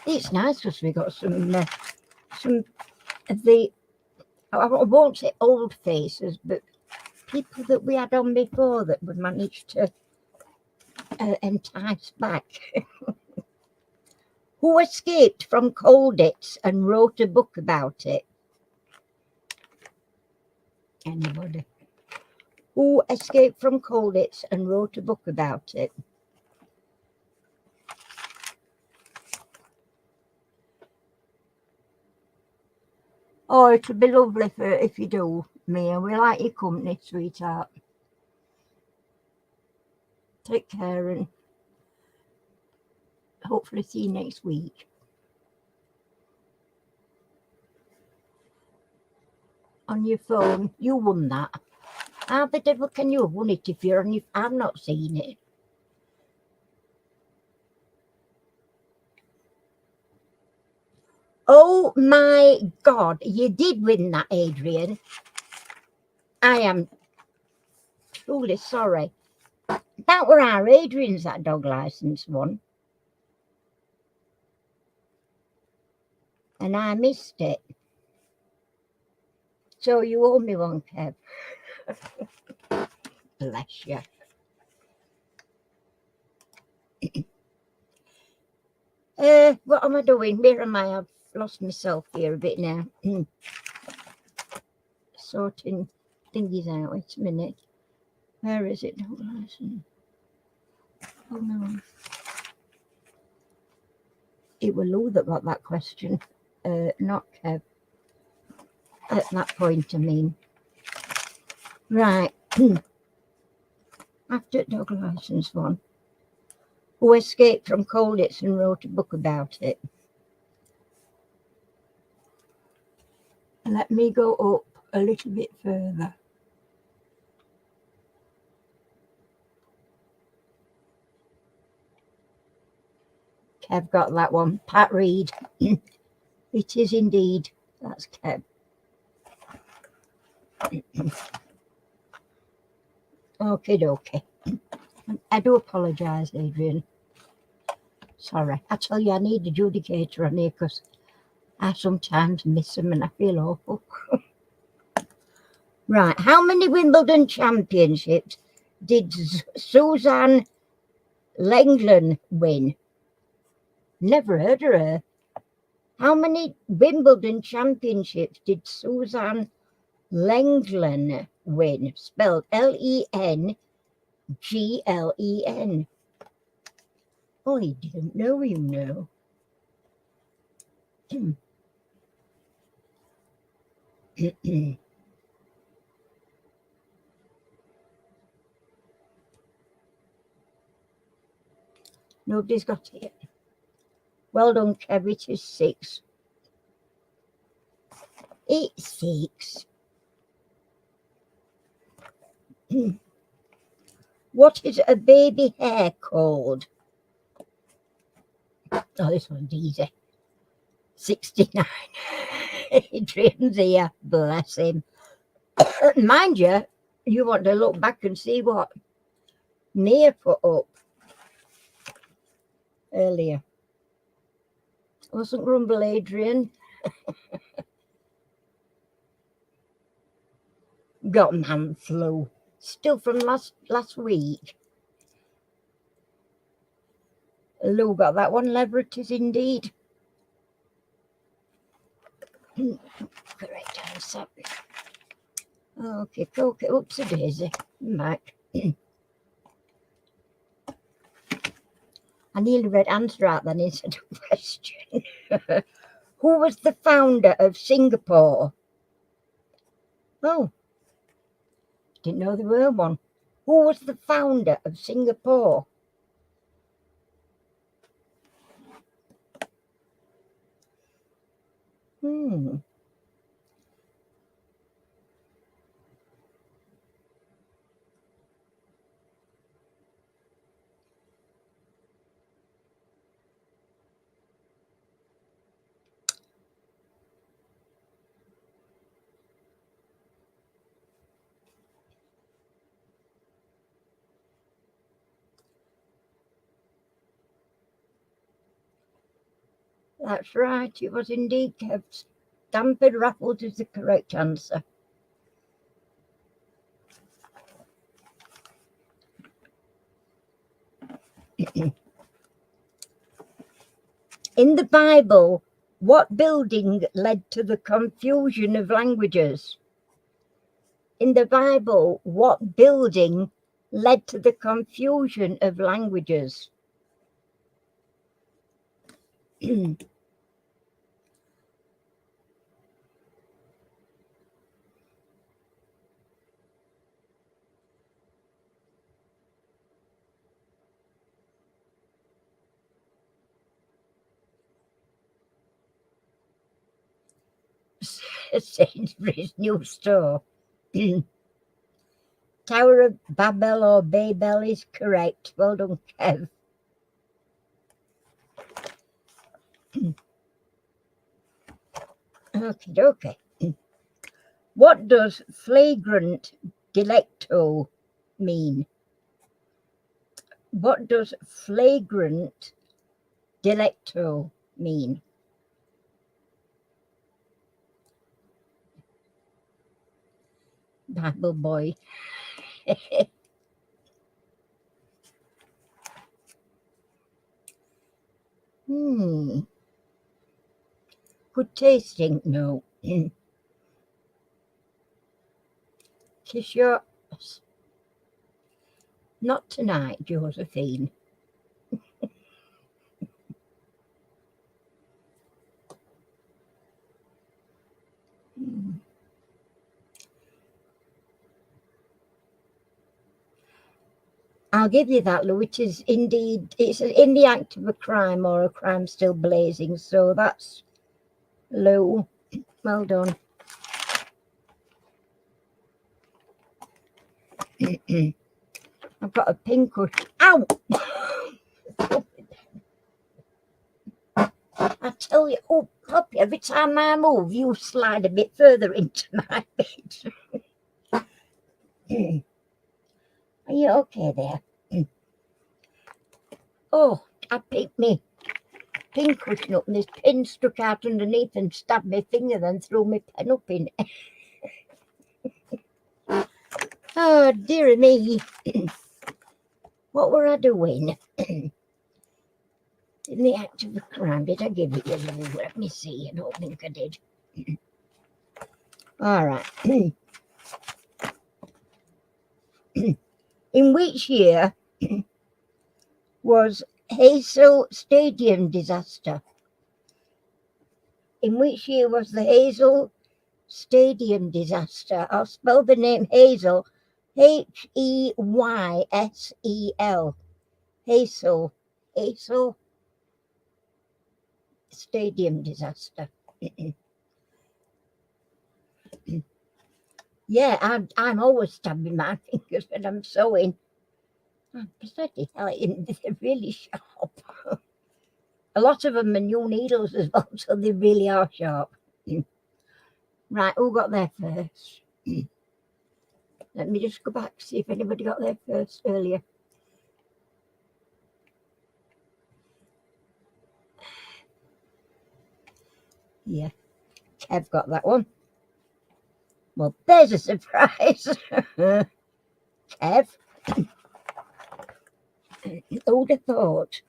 It's nice because we got some of the, I won't say old faces, but people that we had on before that we managed to entice back. Who escaped from Colditz and wrote a book about it? Anybody? Who escaped from Colditz and wrote a book about it? Oh, it'll be lovely if you do, Mia. We like your company, sweetheart. Take care and hopefully see you next week. On your phone, you won that. How the devil can you have won it if you're on your... I've not seen it. Oh my God, you did win that, Adrian. I am truly sorry. That were our Adrian's, that dog license one. And I missed it. So you owe me one, Kev. Bless you. What am I doing? Where am I? I've lost myself here a bit now. Sorting thingies out. Wait a minute. Where is it? Dog license. Oh no. It was Lou that got that question, not Kev. At that point, I mean. Right. after dog license one, who escaped from Colditz and wrote a book about it. Let me go up a little bit further. Kev got that one. Pat Reed. It is indeed. That's Kev. Okay. I do apologise, Adrian. Sorry. I tell you, I need a judicator on here because I sometimes miss them and I feel awful. Right. How many Wimbledon championships did Suzanne Lenglen win? Never heard of her. How many Wimbledon championships did Suzanne Lenglen win? Spelled Lenglen. Oh, you didn't know, you know. Nobody's got it. Well done, Kev. It is 6. It's 6. What is a baby hair called? Oh, this one's easy. 69. Adrian's here. Bless him. Mind you, you want to look back and see what Mia put up earlier. Wasn't grumble, Adrian. Got man flu. Still from last week. Lou got that one. Leverett is indeed. Correct answer. Okay. Oops, a daisy. Back. I nearly read answer out then instead of question. Who was the founder of Singapore? Oh, didn't know there were one. Who was the founder of Singapore? That's right, it was indeed Kev. Stamford Raffles is the correct answer. In the Bible, what building led to the confusion of languages? In the Bible, what building led to the confusion of languages? Sainsbury's new store. Tower of Babel or Babel is correct. Well done, Kev. Okay. What does flagrant delicto mean? What does flagrant delicto mean? Bible boy. Good tasting? No. Kiss your... Not tonight, Josephine. I'll give you that, Lou. It is indeed, it's in the act of a crime or a crime still blazing. So that's Lou. Well done. I've got a pink one. Ow! I tell you, oh, Poppy, every time I move, you slide a bit further into my bed. Are you okay there? Oh, I picked me pin cushion up and this pin stuck out underneath and stabbed my finger, then threw my pen up in it. Oh, dear me. What were I doing? In the act of a crime, did I give it you? Let me see. I don't think I did. All right. In which year was Hazel Stadium disaster? In which year was the Hazel Stadium disaster? I'll spell the name Hazel. Heysel. Hazel. Hazel Stadium disaster. Yeah, I'm always stabbing my fingers when I'm sewing. Bloody hell, they're really sharp. A lot of them are new needles as well, so they really are sharp. Right, who got there first? Let me just go back, see if anybody got there first earlier. Yeah, Kev got that one. Well, there's a surprise. Kev. Who'd have thought?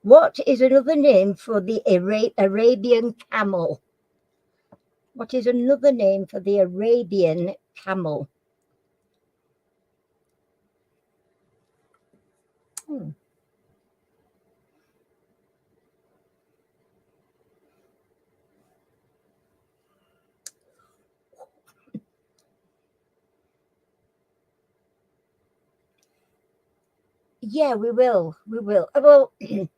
What is another name for the Arabian camel? What is another name for the Arabian camel? Yeah, we will. We will. Well, if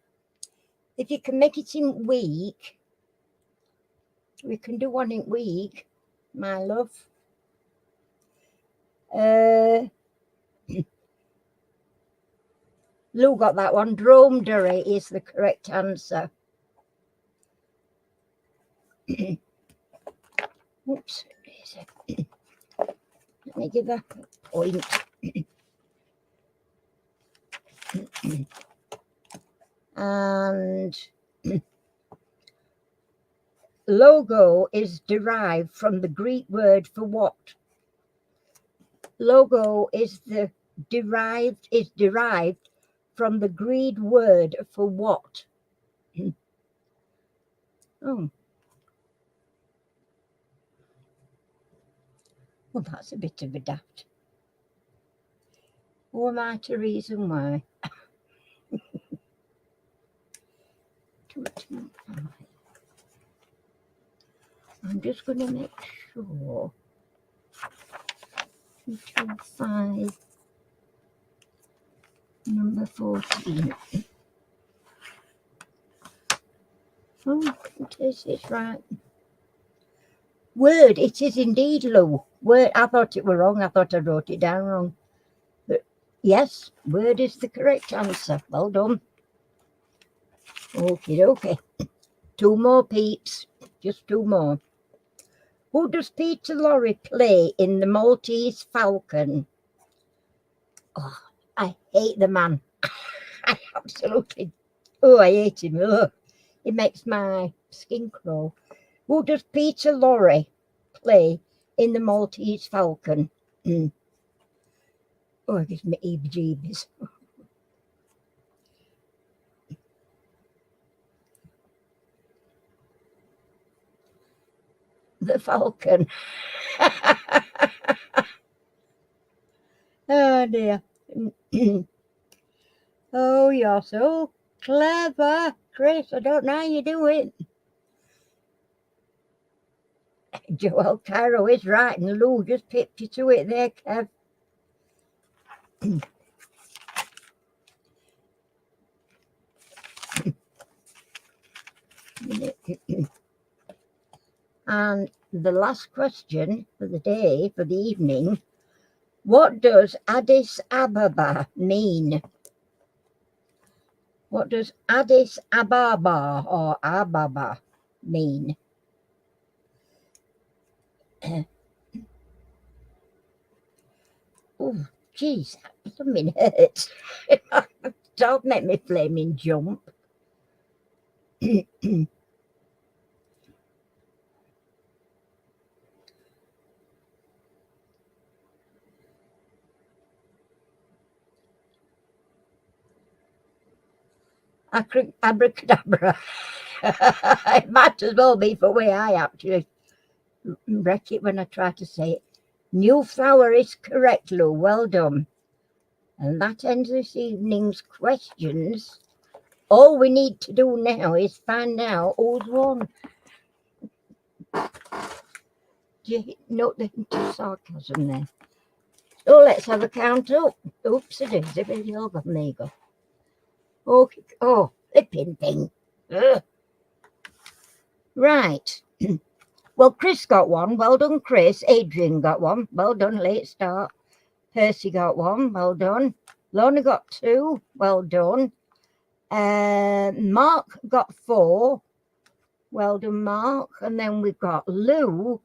you can make it in week, we can do one in week, my love. Lou got that one. Dromedary is the correct answer. Oops. Let me give that a point. And logo is derived from the Greek word for what? Logo is derived from the Greek word for what? Oh. Well, that's a bit of a daft. Who am I to reason why? I'm just going to make sure. 225, number 14. Oh, it is right. Word, it is indeed, Lou. Word, I thought it were wrong. I thought I wrote it down wrong. But yes, word is the correct answer. Well done. Okay. 2 more, peeps. Just 2 more. Who does Peter Lorre play in The Maltese Falcon? Oh, I hate the man. I absolutely. Oh, I hate him. Ugh. It makes my skin crawl. Who does Peter Lorre play in The Maltese Falcon? Oh, it gives me heebie-jeebies. The Falcon. Oh, dear. Oh, you're so clever, Chris. I don't know how you do it. Joel Cairo is right, and Lou just pipped you to it there, Kev. And the last question for the day, for the evening, what does Addis Ababa mean? What does Addis Ababa or Ababa mean? Oh, geez, that blooming hurts. Don't make me flaming jump. Abracadabra. It might as well be for way I actually wreck it when I try to say it. New flower is correct, Lou. Well done. And that ends this evening's questions. All we need to do now is find out who's won. Do you note the hint of sarcasm there? So let's have a count up. Oops, it is. There you go. Okay. Oh, flipping thing. Ugh. Right. Well, Chris got one. Well done, Chris. Adrian got one. Well done, late start. Percy got one. Well done. Lorna got two. Well done. Mark got four. Well done, Mark. And then we've got Lou.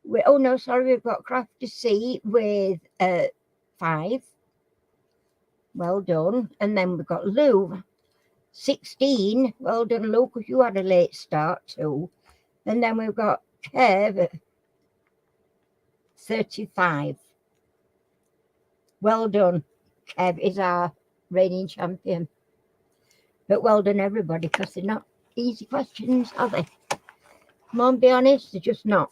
We've got Crafty C with 5. Well done. And then we've got Lou, 16. Well done, Lou, because you had a late start too. And then we've got Kev, 35. Well done. Kev is our reigning champion. But well done, everybody, because they're not easy questions, are they? Come on, be honest, they're just not.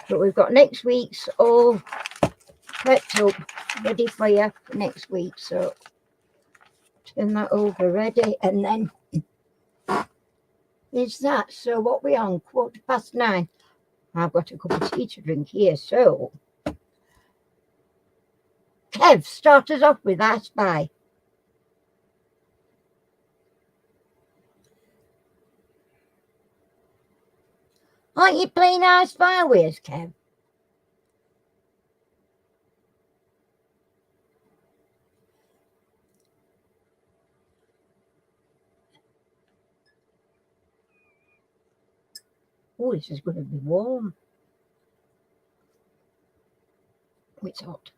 But we've got next week's all prepped up, ready for you for next week. So turn that over, ready, and then is that. So what we on? 9:15. I've got a cup of tea to drink here. So Kev, start us off with I Spy. Aren't you playing I Spy with us, Kev? Oh, this is going to be warm. Oh, it's hot.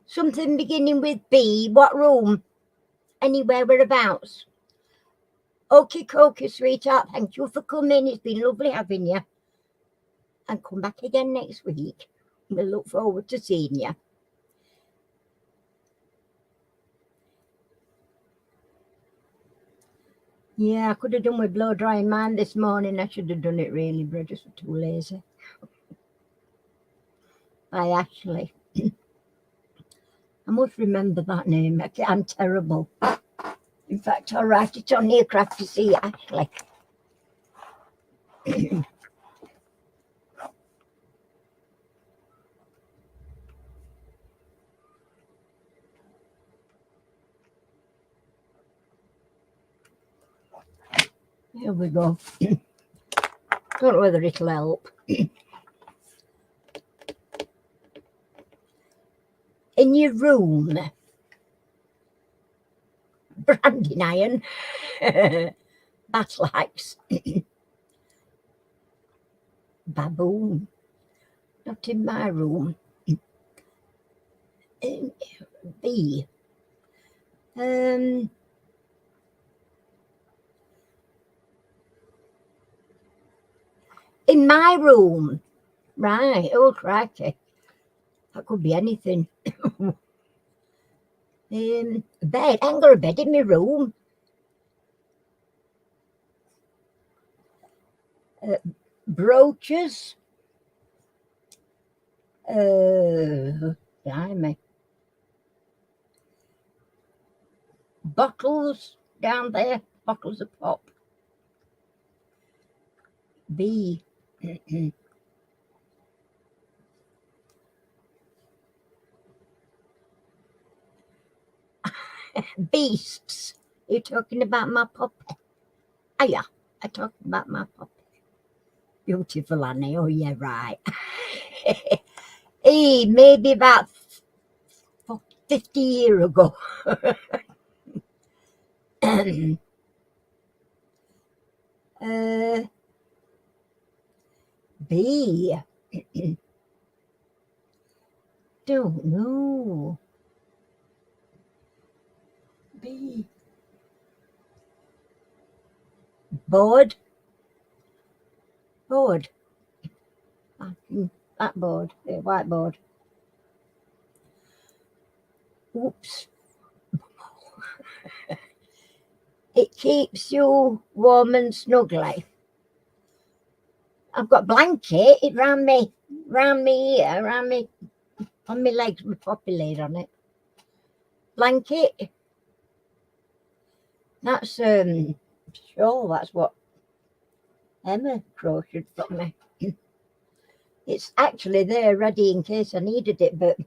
Something beginning with B. What room? Anywhere, whereabouts? Okay, sweetheart. Thank you for coming. It's been lovely having you. And come back again next week. We'll look forward to seeing you. Yeah, I could have done with blow drying mine this morning. I should have done it really, but I just was too lazy. By Ashley. I must remember that name. I'm terrible. In fact, I'll write it on here, Crafty C. Ashley. Here we go. Don't know whether it'll help. In your room, branding iron, battle axe, baboon. Not in my room. B. In my room. Right. Oh, crikey. That could be anything. Bed. I ain't got a bed in my room. Brooches. Blimey. Bottles down there, bottles of pop. B. Beasts. You're talking about my puppy? Ah, yeah, I'm talking about my puppy. Beautiful Annie. Oh, yeah, right. Maybe about 50 years ago. B. Don't know. B. Board. Board. That board. Whiteboard. Oops. It keeps you warm and snuggly. I've got blanket. It round me here, round me on my legs with poppy laid on it. Blanket. That's sure that's what Emma crocheted for me. It's actually there ready in case I needed it, but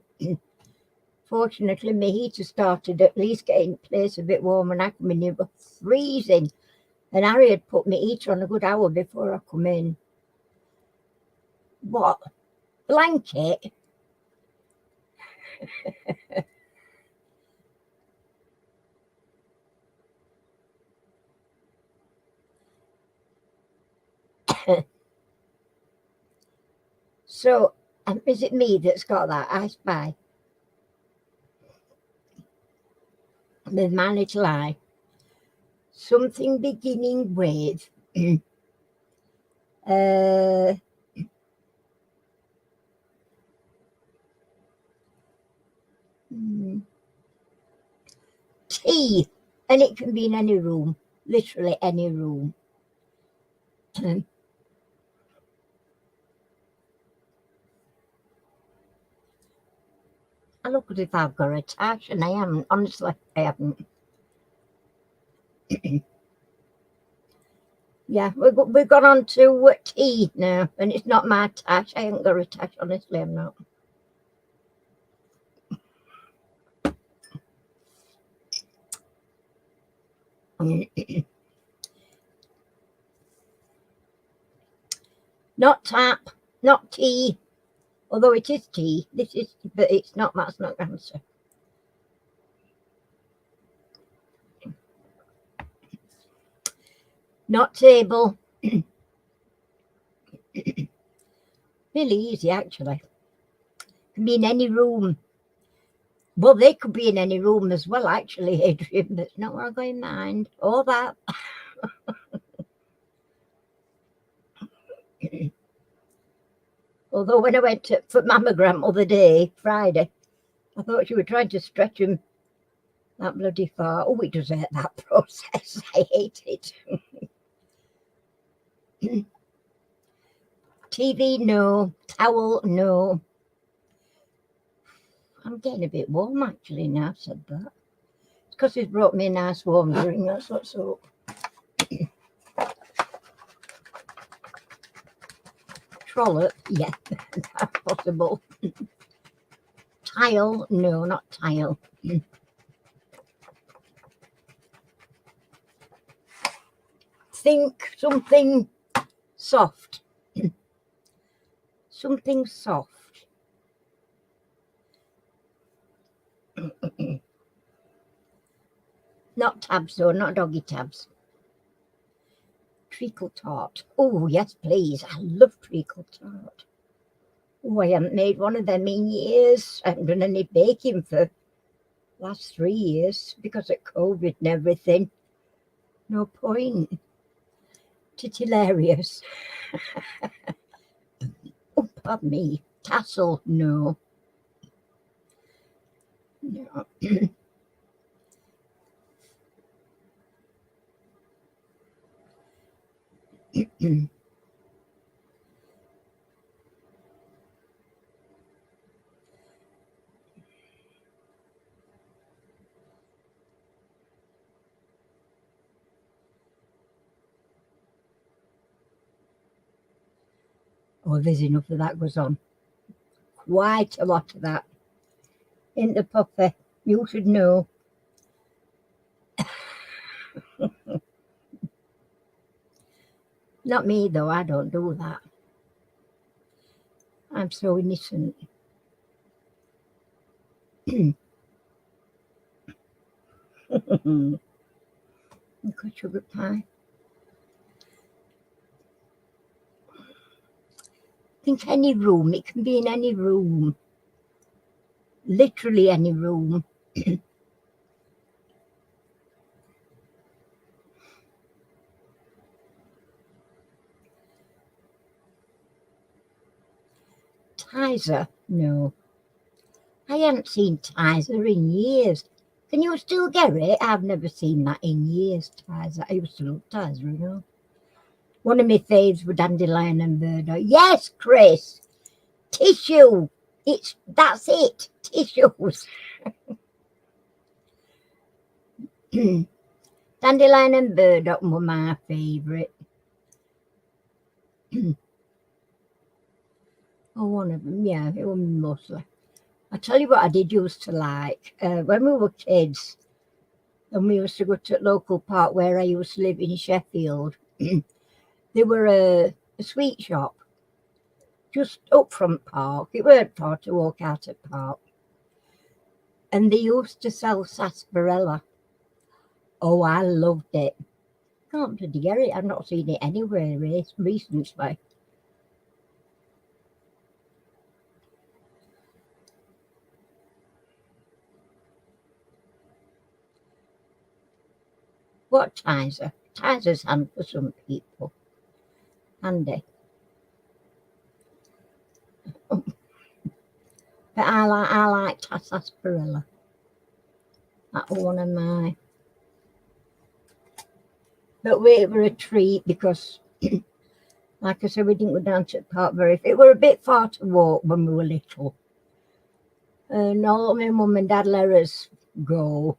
fortunately my heater started at least getting the place a bit warm, and I come in here was freezing, and Harry had put my heater on a good hour before I come in. What? Blanket? So is it me that's got that? I spy. With my little eye. Something beginning with T, and it can be in any room, literally any room. I look as if I've got a tash, and I haven't. Honestly, I haven't. Yeah, we've got on to T now, and it's not my tash. I haven't got a tash, honestly, I'm not. Not tap, not tea, although it is tea. This is, but it's not. That's not the answer. Not table. Really easy, actually. Can be in any room. Well, they could be in any room as well, actually, Adrian, but it's not what I've got in mind. All that. Although when I went for mammogram other day, Friday, I thought you were trying to stretch him that bloody far. Oh, it does hate that process. I hate it. TV, no. Towel, no. I'm getting a bit warm, actually, now I've said that. It's because he's brought me a nice warm drink, that's what's up. Trollop, yeah, that's possible. Tile, no, not tile. Think something soft. Something soft. Not tabs, though, not doggy tabs. Treacle tart. Oh, yes, please. I love treacle tart. Oh, I haven't made one of them in years. I haven't done any baking for the last 3 years because of COVID and everything. No point. It's hilarious. Oh, pardon me. Tassel, no. No. Oh, there's enough of that goes on. Quite a lot of that. In the puppy, you should know. Not me though, I don't do that. I'm so innocent. Look at sugar pie. Think any room, it can be in any room. Literally any room. Tizer? No. I haven't seen Tizer in years. Can you still get it? I've never seen that in years, Tizer. I used to love Tizer, you know. One of my faves were Dandelion and Burdock. Yes, Chris. Tissue. That's it. Tissues. Dandelion and Burdock were my favourite. Oh, one of them, yeah, it was mostly. I tell you what I did used to like. When we were kids and we used to go to a local park where I used to live in Sheffield, there were a sweet shop just up front park. It weren't far to walk out at park. And they used to sell sarsaparilla. Oh, I loved it. Can't bloody get it. I've not seen it anywhere recently. What Tizer? Tizer's hand for some people. Handy. But I like sarsaparilla. That was one of my. But it were a treat because, like I said, we didn't go down to the park very. It were a bit far to walk when we were little. And all my mum and dad let us go.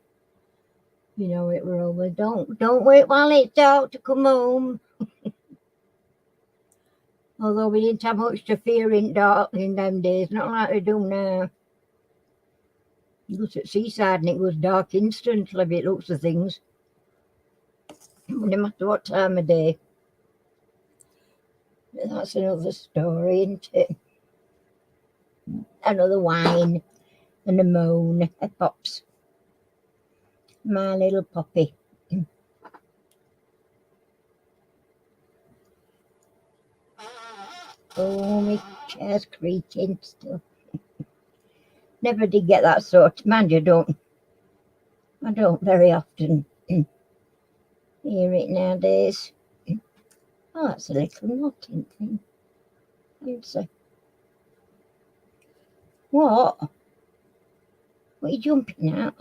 You know, it were always don't wait while it's dark to come home. Although we didn't have much to fear in dark in them days, not like we do now. You go to the seaside and it was dark instantly if it looks of things. No matter what time of day. But that's another story, isn't it? Another whine and a moan. Pops. My little puppy. Oh, my chair's creaking still. Never did get that sort. Mind you, I don't very often hear it nowadays. Oh, that's a little knotting thing. Fancy. What? What are you jumping at?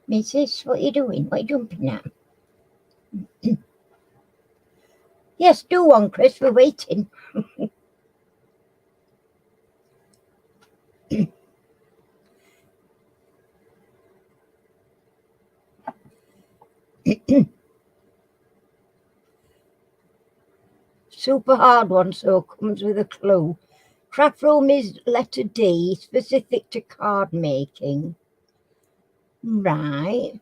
Missus, what are you doing? What are you jumping at? Yes, do one, Chris. We're waiting. Super hard one, so comes with a clue. Craft room is letter D, specific to card making. Right.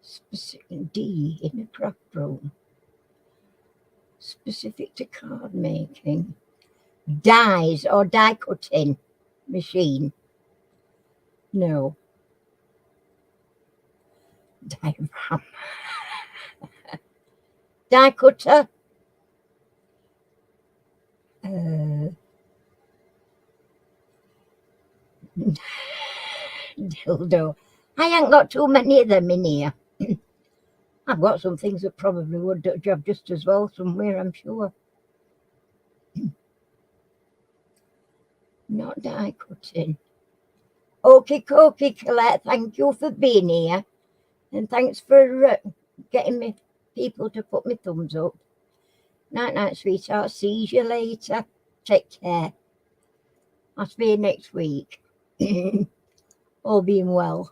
Specific D in a craft room. Specific to card making. Dies or die cutting machine. No. Diagram. Die cutter. Dildo. I ain't got too many of them in here. I've got some things that probably would do a job just as well somewhere, I'm sure. Not die cutting. Okie dokie, Colette. Thank you for being here. And thanks for getting me people to put me thumbs up. Night, night, sweetheart. See you later. Take care. I'll see you next week. All being well.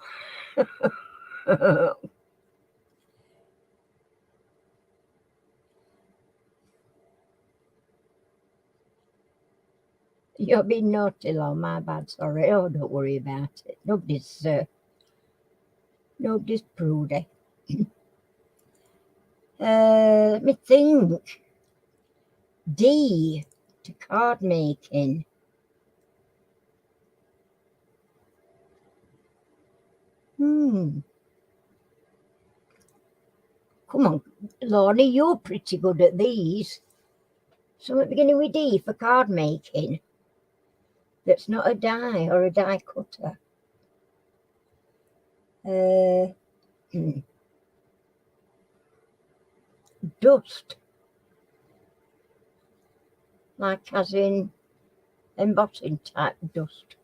You're being naughty, lol. My bad, sorry. Oh, don't worry about it. Nobody's prudy. Let me think. D to card making. Come on, Lorna, you're pretty good at these. Something beginning with D for card making. That's not a die or a die cutter. Dust. Like as in embossing type dust.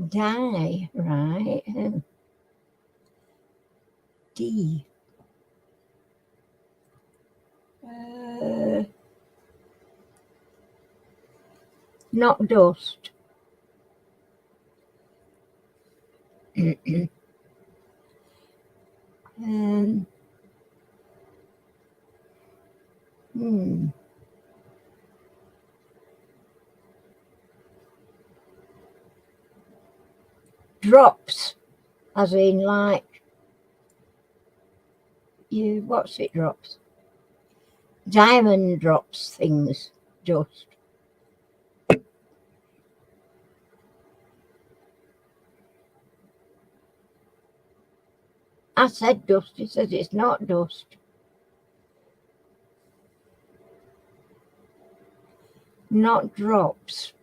Die, right? D. Not dust. um, Drops, as in like what's it drops? Diamond drops things, dust. I said dust, he says it's not dust. Not drops.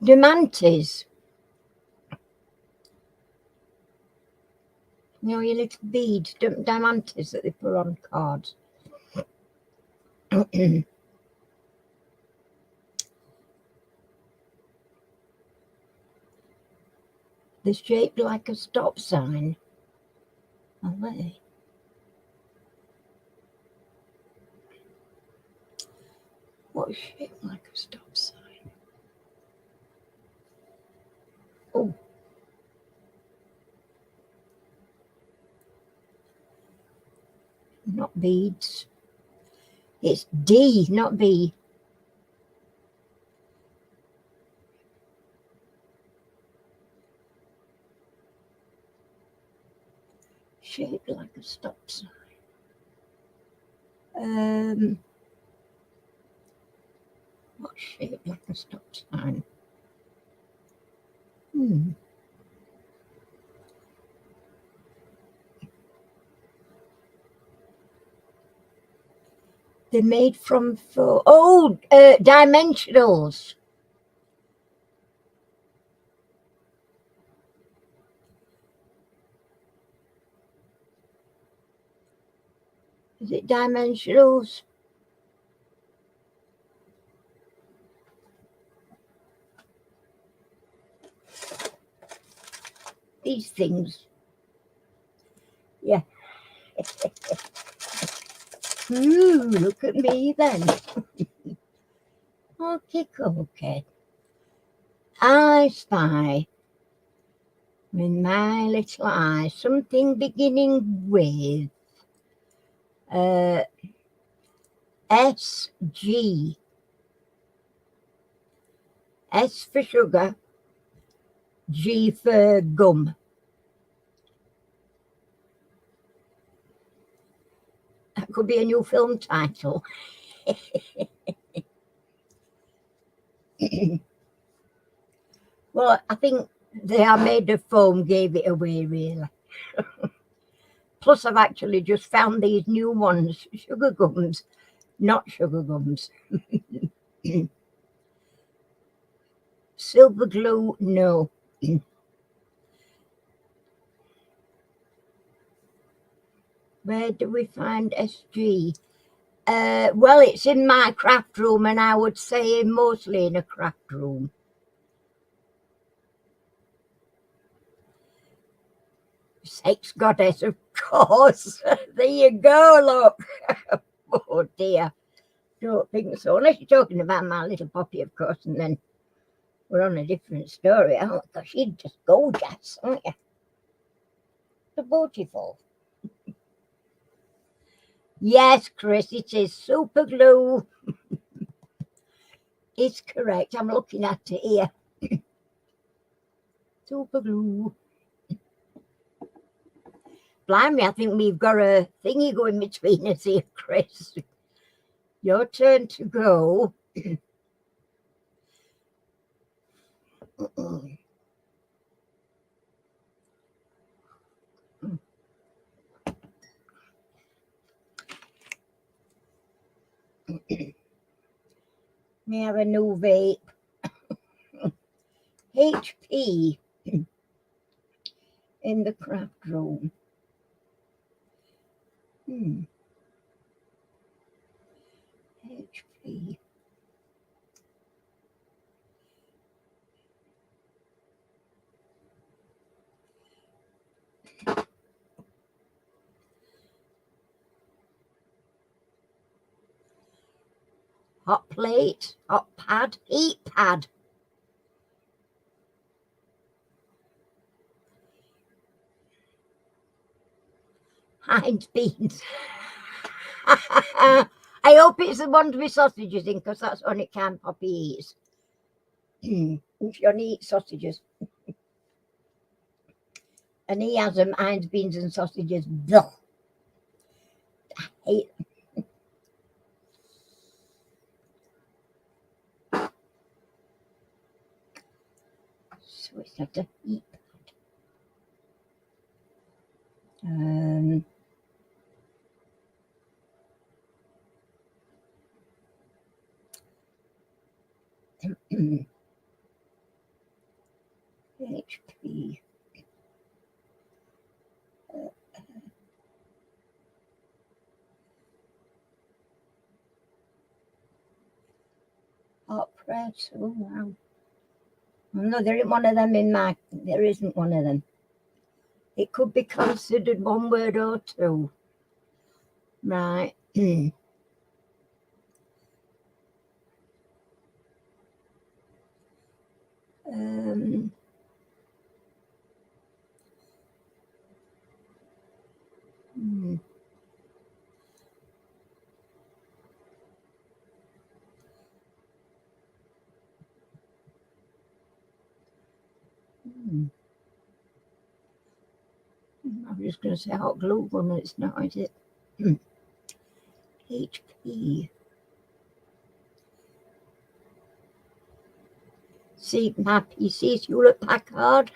Diamantes. You know, your little beads, diamantes that they put on cards. They're shaped like a stop sign. Are they? What's shaped like a stop sign? Oh. Not beads. It's D, not B. Shaped like a stop sign. What's shaped like a stop sign? They're made from dimensionals. Is it dimensionals? These things. Yeah. Ooh, look at me then. Okay. I spy in my little eye something beginning with SG. S for sugar, G for gum. That could be a new film title. Well, I think they are made of foam gave it away, really. Plus, I've actually just found these new ones, sugar gums, not sugar gums. Silver glue, no. Where do we find SG? Well, it's in my craft room, and I would say mostly in a craft room. Sex goddess, of course. There you go, look. Oh dear. Don't think so. Unless you're talking about my little Poppy, of course, and then we're on a different story, aren't we? Because she's just gorgeous, aren't you? So beautiful. Yes, Chris, it is super glue. It's correct. I'm looking at it here. Super glue. Blimey, I think we've got a thingy going between us here, Chris. Your turn to go. We have a new vape. HP in the craft room. HP. Hot plate, hot pad, heat pad. Heinz beans. I hope it's the ones with sausages in, because that's the only kind Poppy eats. If you only eat sausages. And he has them, Heinz beans and sausages. Blah. I hate them. So it's not a heat pad. HP. Hot press. Oh wow. No, there isn't one of them in my. There isn't one of them. It could be considered one word or two. Right. um, hmm. I'm just going to say hot glue gun, it's not, is it? HP. See, my PC is Hewlett Packard.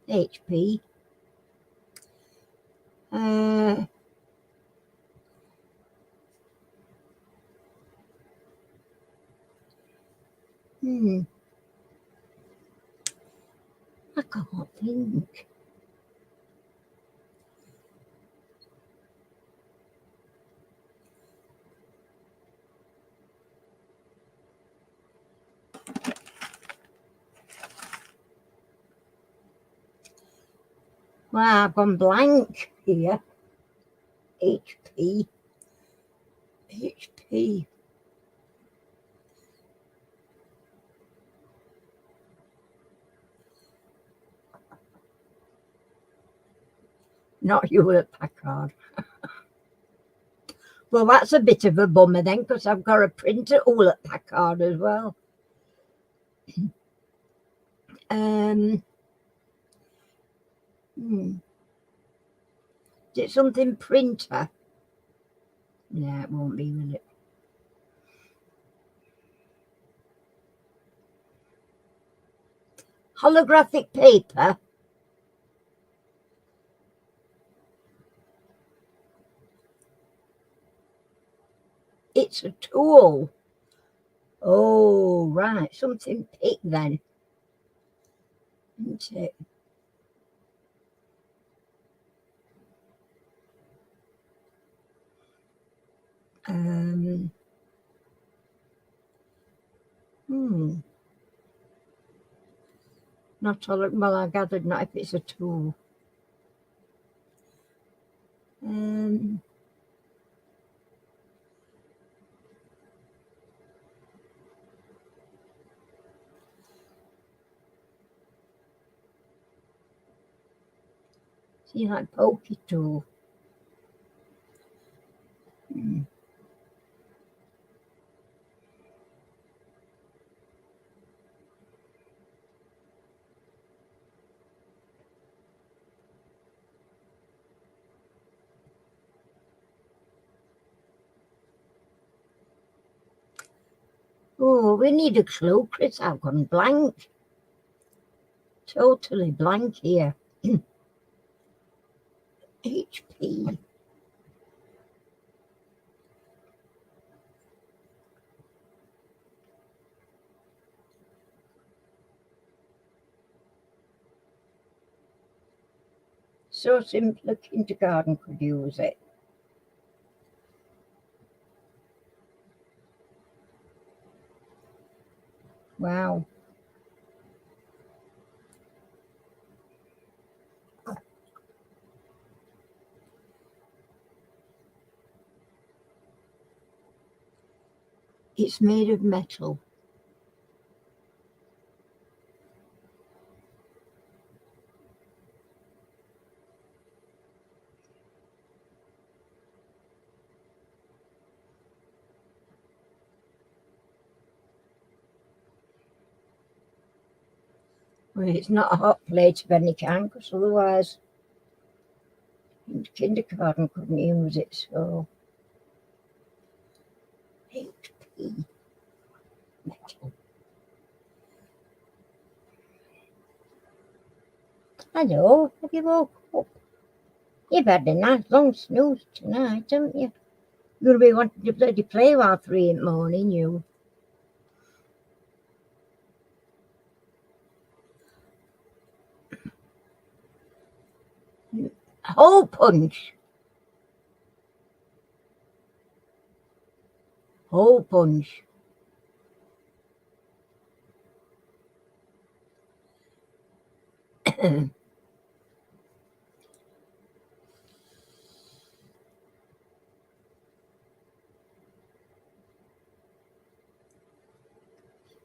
HP. I can't think. Well, I've gone blank here. HP. HP. Not Hewlett Packard. Well, that's a bit of a bummer then, because I've got a printer Hewlett Packard as well. Is it something printer? Yeah, it won't be, will it? Holographic paper. It's a tool. Oh, right. Something pick then. Isn't it? Not all. Well, I gathered not if it's a tool. Um, See, like pokey tool. Mm. Oh, we need a clue, Chris. I've gone blank. Totally blank here. HP. So simple a kindergarten could use it. Wow. It's made of metal. Well, it's not a hot plate of any kind, because otherwise kindergarten couldn't use it. So HP metal. Hello, have you woke up? You've had a nice long snooze tonight, haven't you? You're going to be wanting to bloody play while 3 in the morning, you. Hole punch. Hole punch.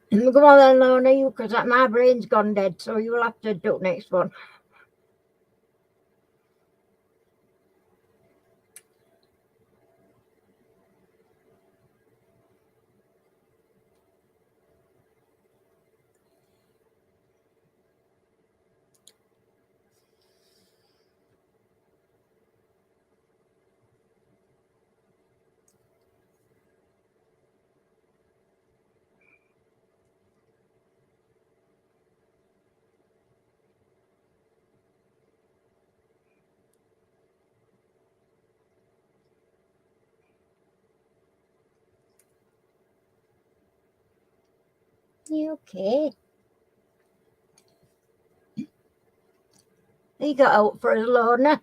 Come on then, Lorna, you, because my brain's gone dead, so you'll have to do next one. You okay? You got out for us, Lorna.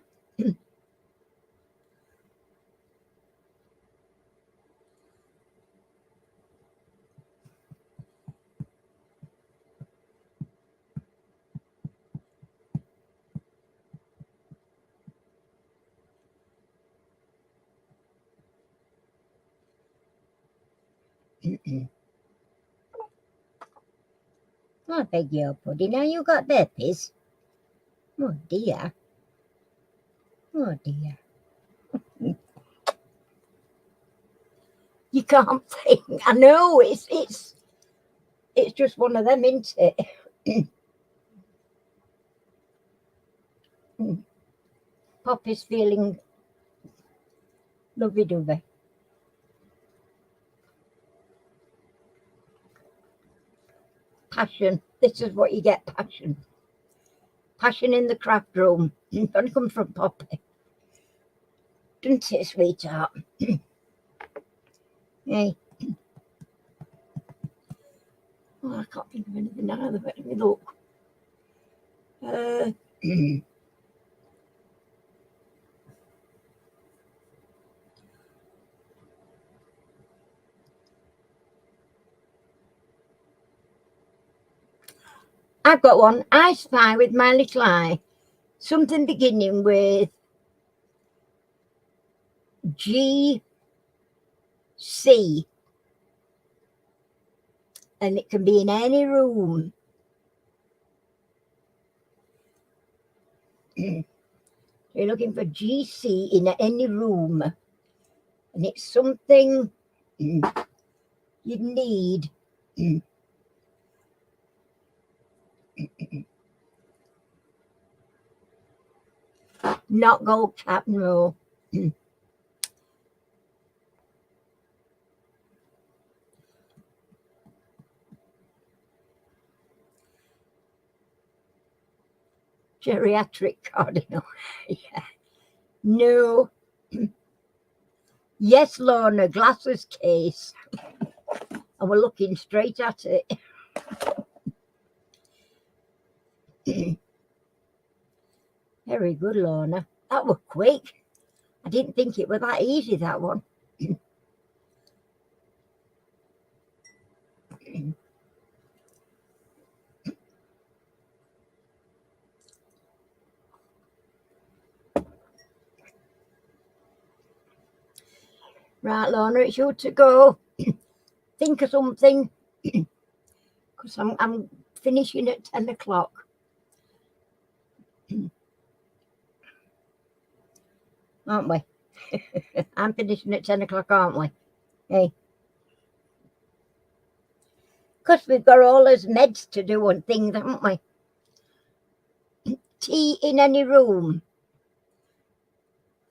I beg your pardon. Now you got burpees. Oh dear. Oh dear. You can't think. I know it's just one of them, isn't it? Poppy's feeling lovey-dovey. Passion. This is what you get, passion. Passion in the craft room. Don't come from Poppy. Didn't it, sweetheart? Hey. Oh, I can't think of anything either, but let me look. I've got one. I spy with my little eye something beginning with GC, and it can be in any room. You're looking for GC in any room, and it's something you need. Not gold cap, no. Geriatric cardinal. Yeah. No. Yes, Lorna, glasses case. And we're looking straight at it. Very good, Lorna. That was quick. I didn't think it was that easy, that one. Right, Lorna, it's you to go. Think of something, because I'm finishing at 10 o'clock. Aren't we? I'm finishing at 10 o'clock, aren't we? Hey. Because we've got all those meds to do and things, haven't we? Tea in any room.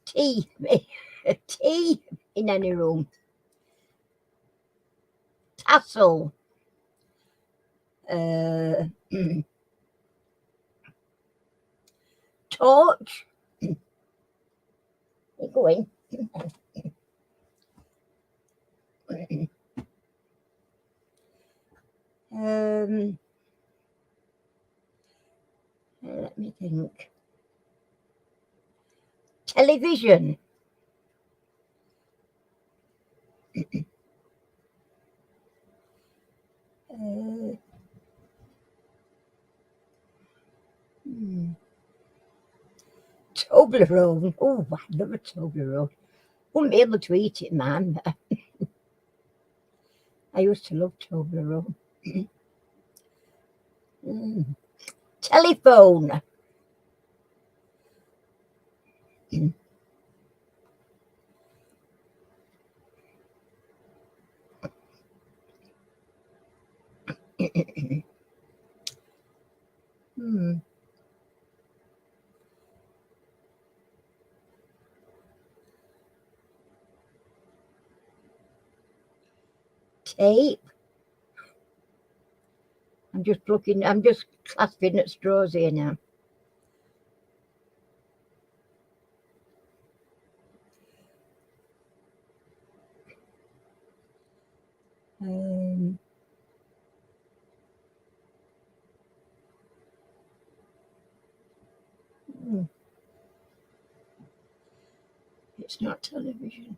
Tea. Tea in any room. Tassel. Torch. You're going. Let me think. Television. Toblerone. Oh, I love a Toblerone. Wouldn't be able to eat it, man. I used to love Toblerone. Telephone. Tape. I'm just clasping at straws here now. It's not television.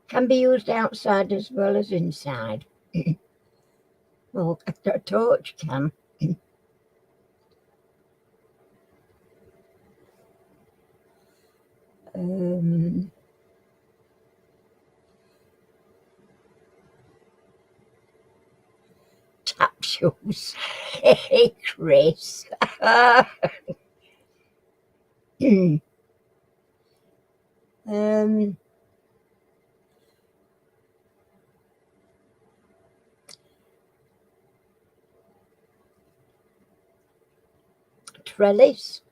Can be used outside as well as inside. Well, a torch can. Tap shoes. Hey, Chris. Trellis.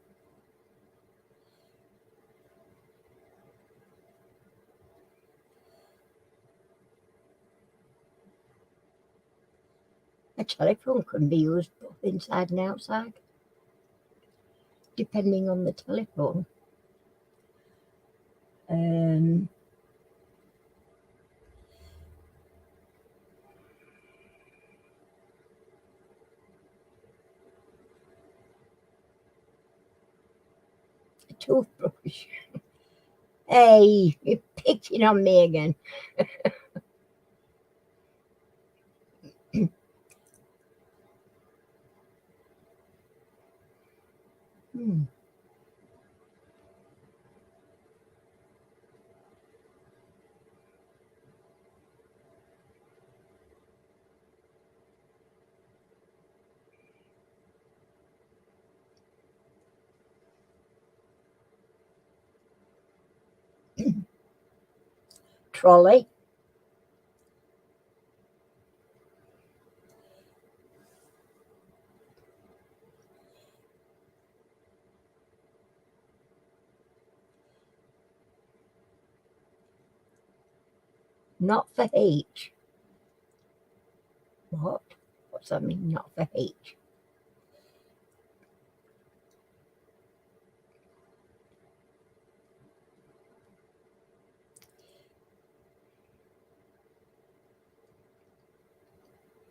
A telephone can be used both inside and outside, depending on the telephone. A toothbrush. Hey, you're picking on me again. trolley. Not for H. What? What's that mean, not for H?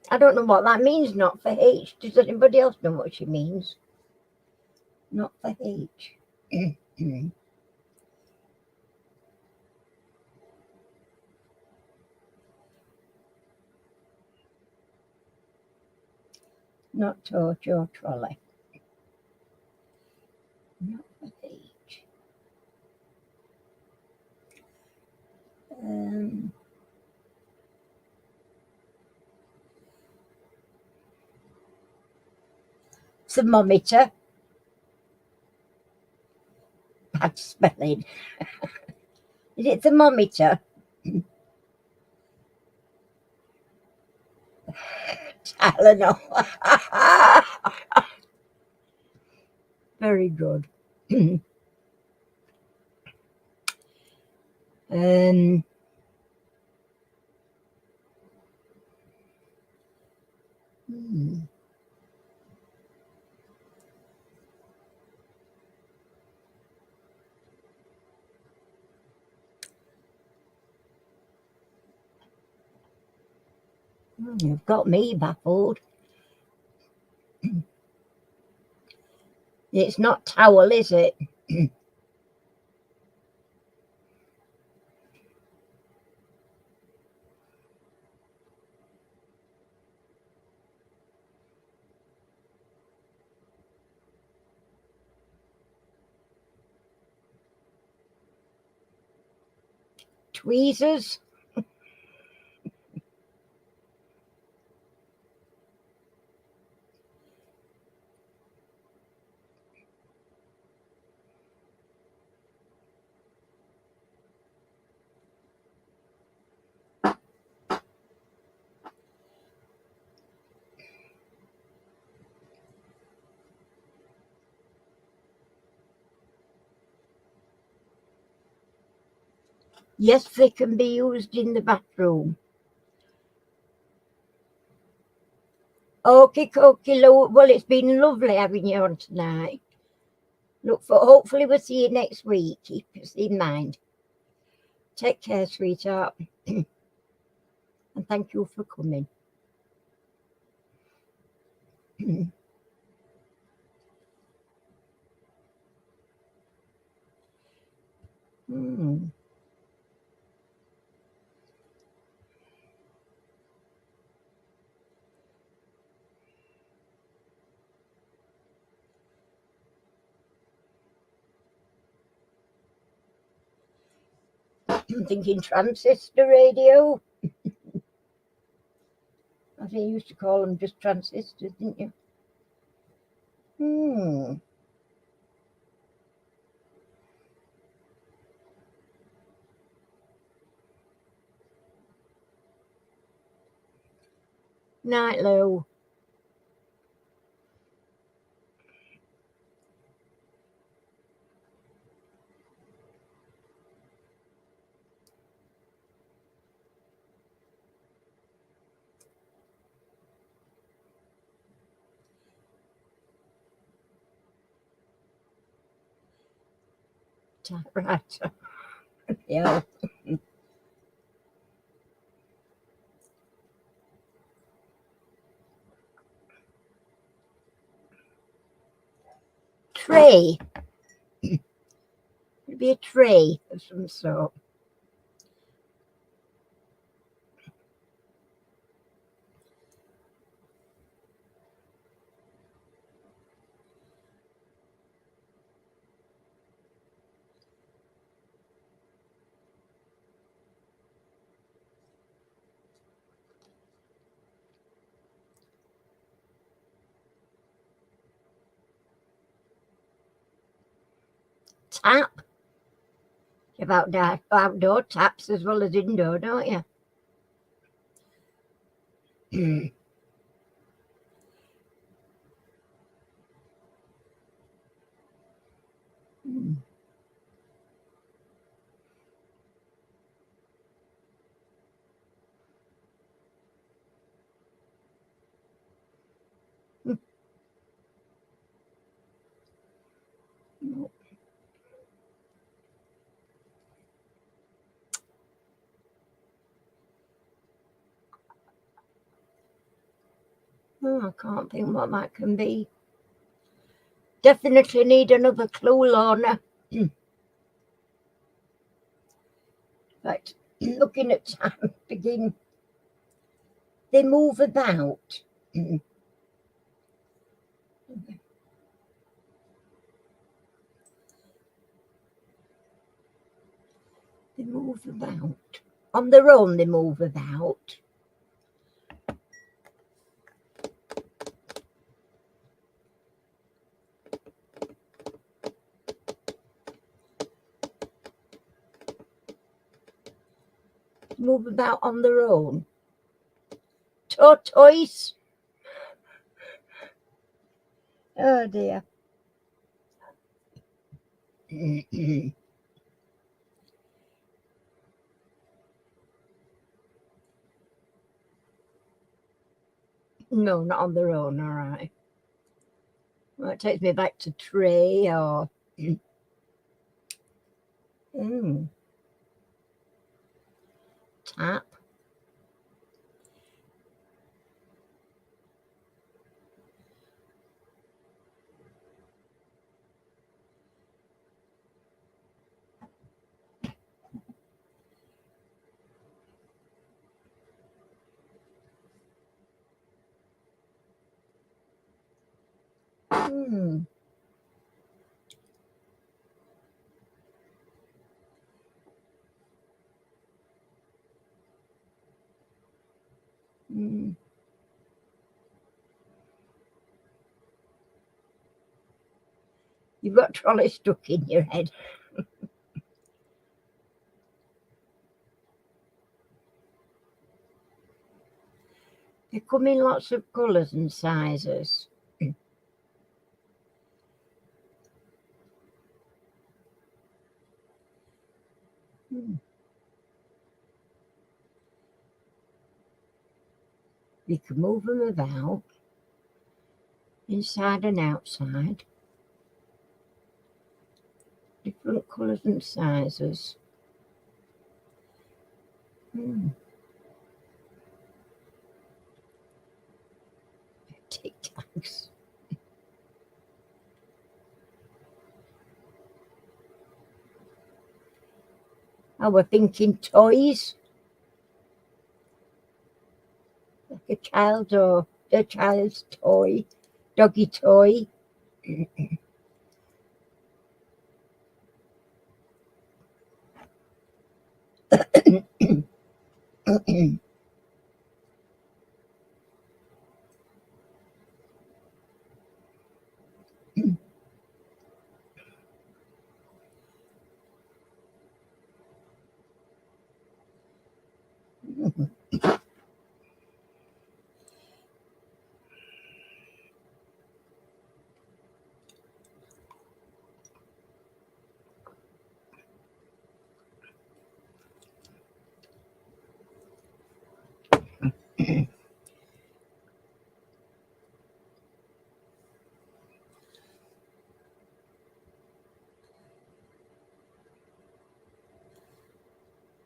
I don't know what that means, not for H. Does anybody else know what she means? Not for H. Not torch or trolley. Not for H. Thermometer. Bad spelling. Is it thermometer? Tylenol. Very good. um, You've got me baffled. It's not towel, is it? Tweezers. Yes, they can be used in the bathroom. Okay, well, it's been lovely having you on tonight. Hopefully we'll see you next week. Keep us in mind. Take care, sweetheart. And thank you for coming. I'm thinking transistor radio. I think you used to call them just transistors, didn't you? Night, Lou. Right. Yeah. Tray. It'd be a tray of some sort. Tap. You have outdoor taps as well as indoor, don't you? I can't think what that can be. Definitely need another clue, Lorna. Right, looking at time, begin. They move about. They move about. On their own, they move about. Move about on their own. Tortoise. Oh dear. No, not on their own, all right. Well, it takes me back to tray or tap. Mm. Mm. You've got trolley stuck in your head. They come in lots of colours and sizes. Mm. You can move them about, inside and outside. Different colours and sizes. Mm. Tic Tacs. I was thinking toys, like a child or a child's toy, doggy toy.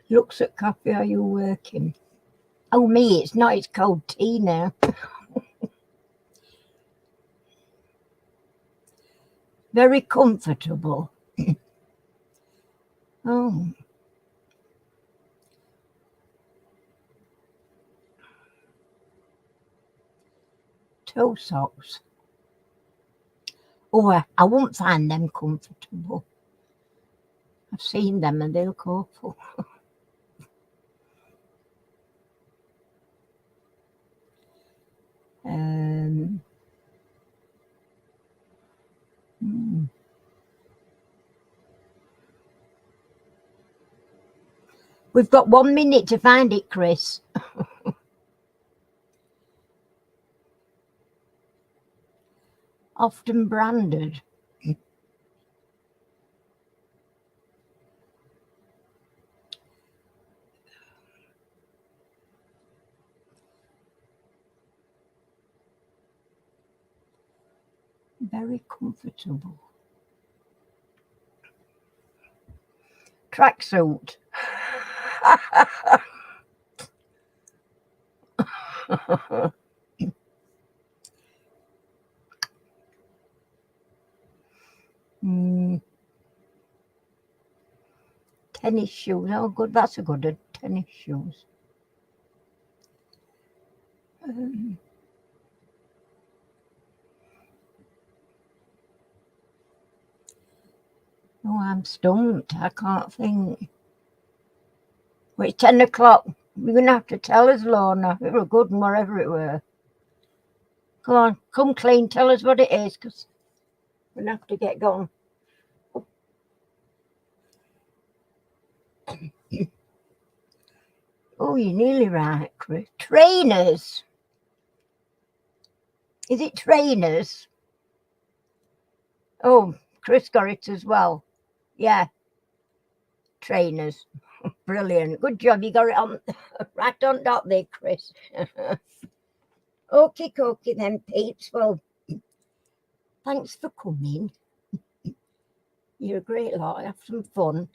Looks at coffee, are you working? Oh, me, it's not, it's cold tea now. Very comfortable. Oh, toe socks. Oh, I won't find them comfortable. I've seen them and they look awful. Um, mm, We've got 1 minute to find it, Chris. Often branded. Very comfortable. Tracksuit. Tennis shoes. Oh, good. That's a good one. Tennis shoes. Oh, I'm stumped. I can't think. Well, it's 10 o'clock. You're going to have to tell us, Lorna. It was good and wherever it were. Come on, come clean. Tell us what it is, because we're going to have to get going. Oh, you're nearly right, Chris. Trainers. Is it trainers? Oh, Chris got it as well. Yeah. Trainers. Brilliant. Good job. You got it on right on dot there, Chris. Okay, then, peeps. Well, thanks for coming. You're a great lot. Have some fun.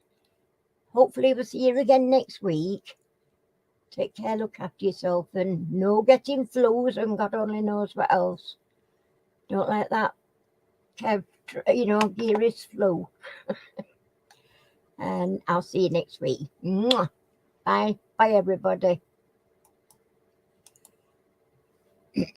Hopefully we'll see you again next week. Take care, look after yourself, and no getting flus and God only knows what else. Don't let that, Geary's flu. And I'll see you next week. Mwah. Bye. Bye, everybody.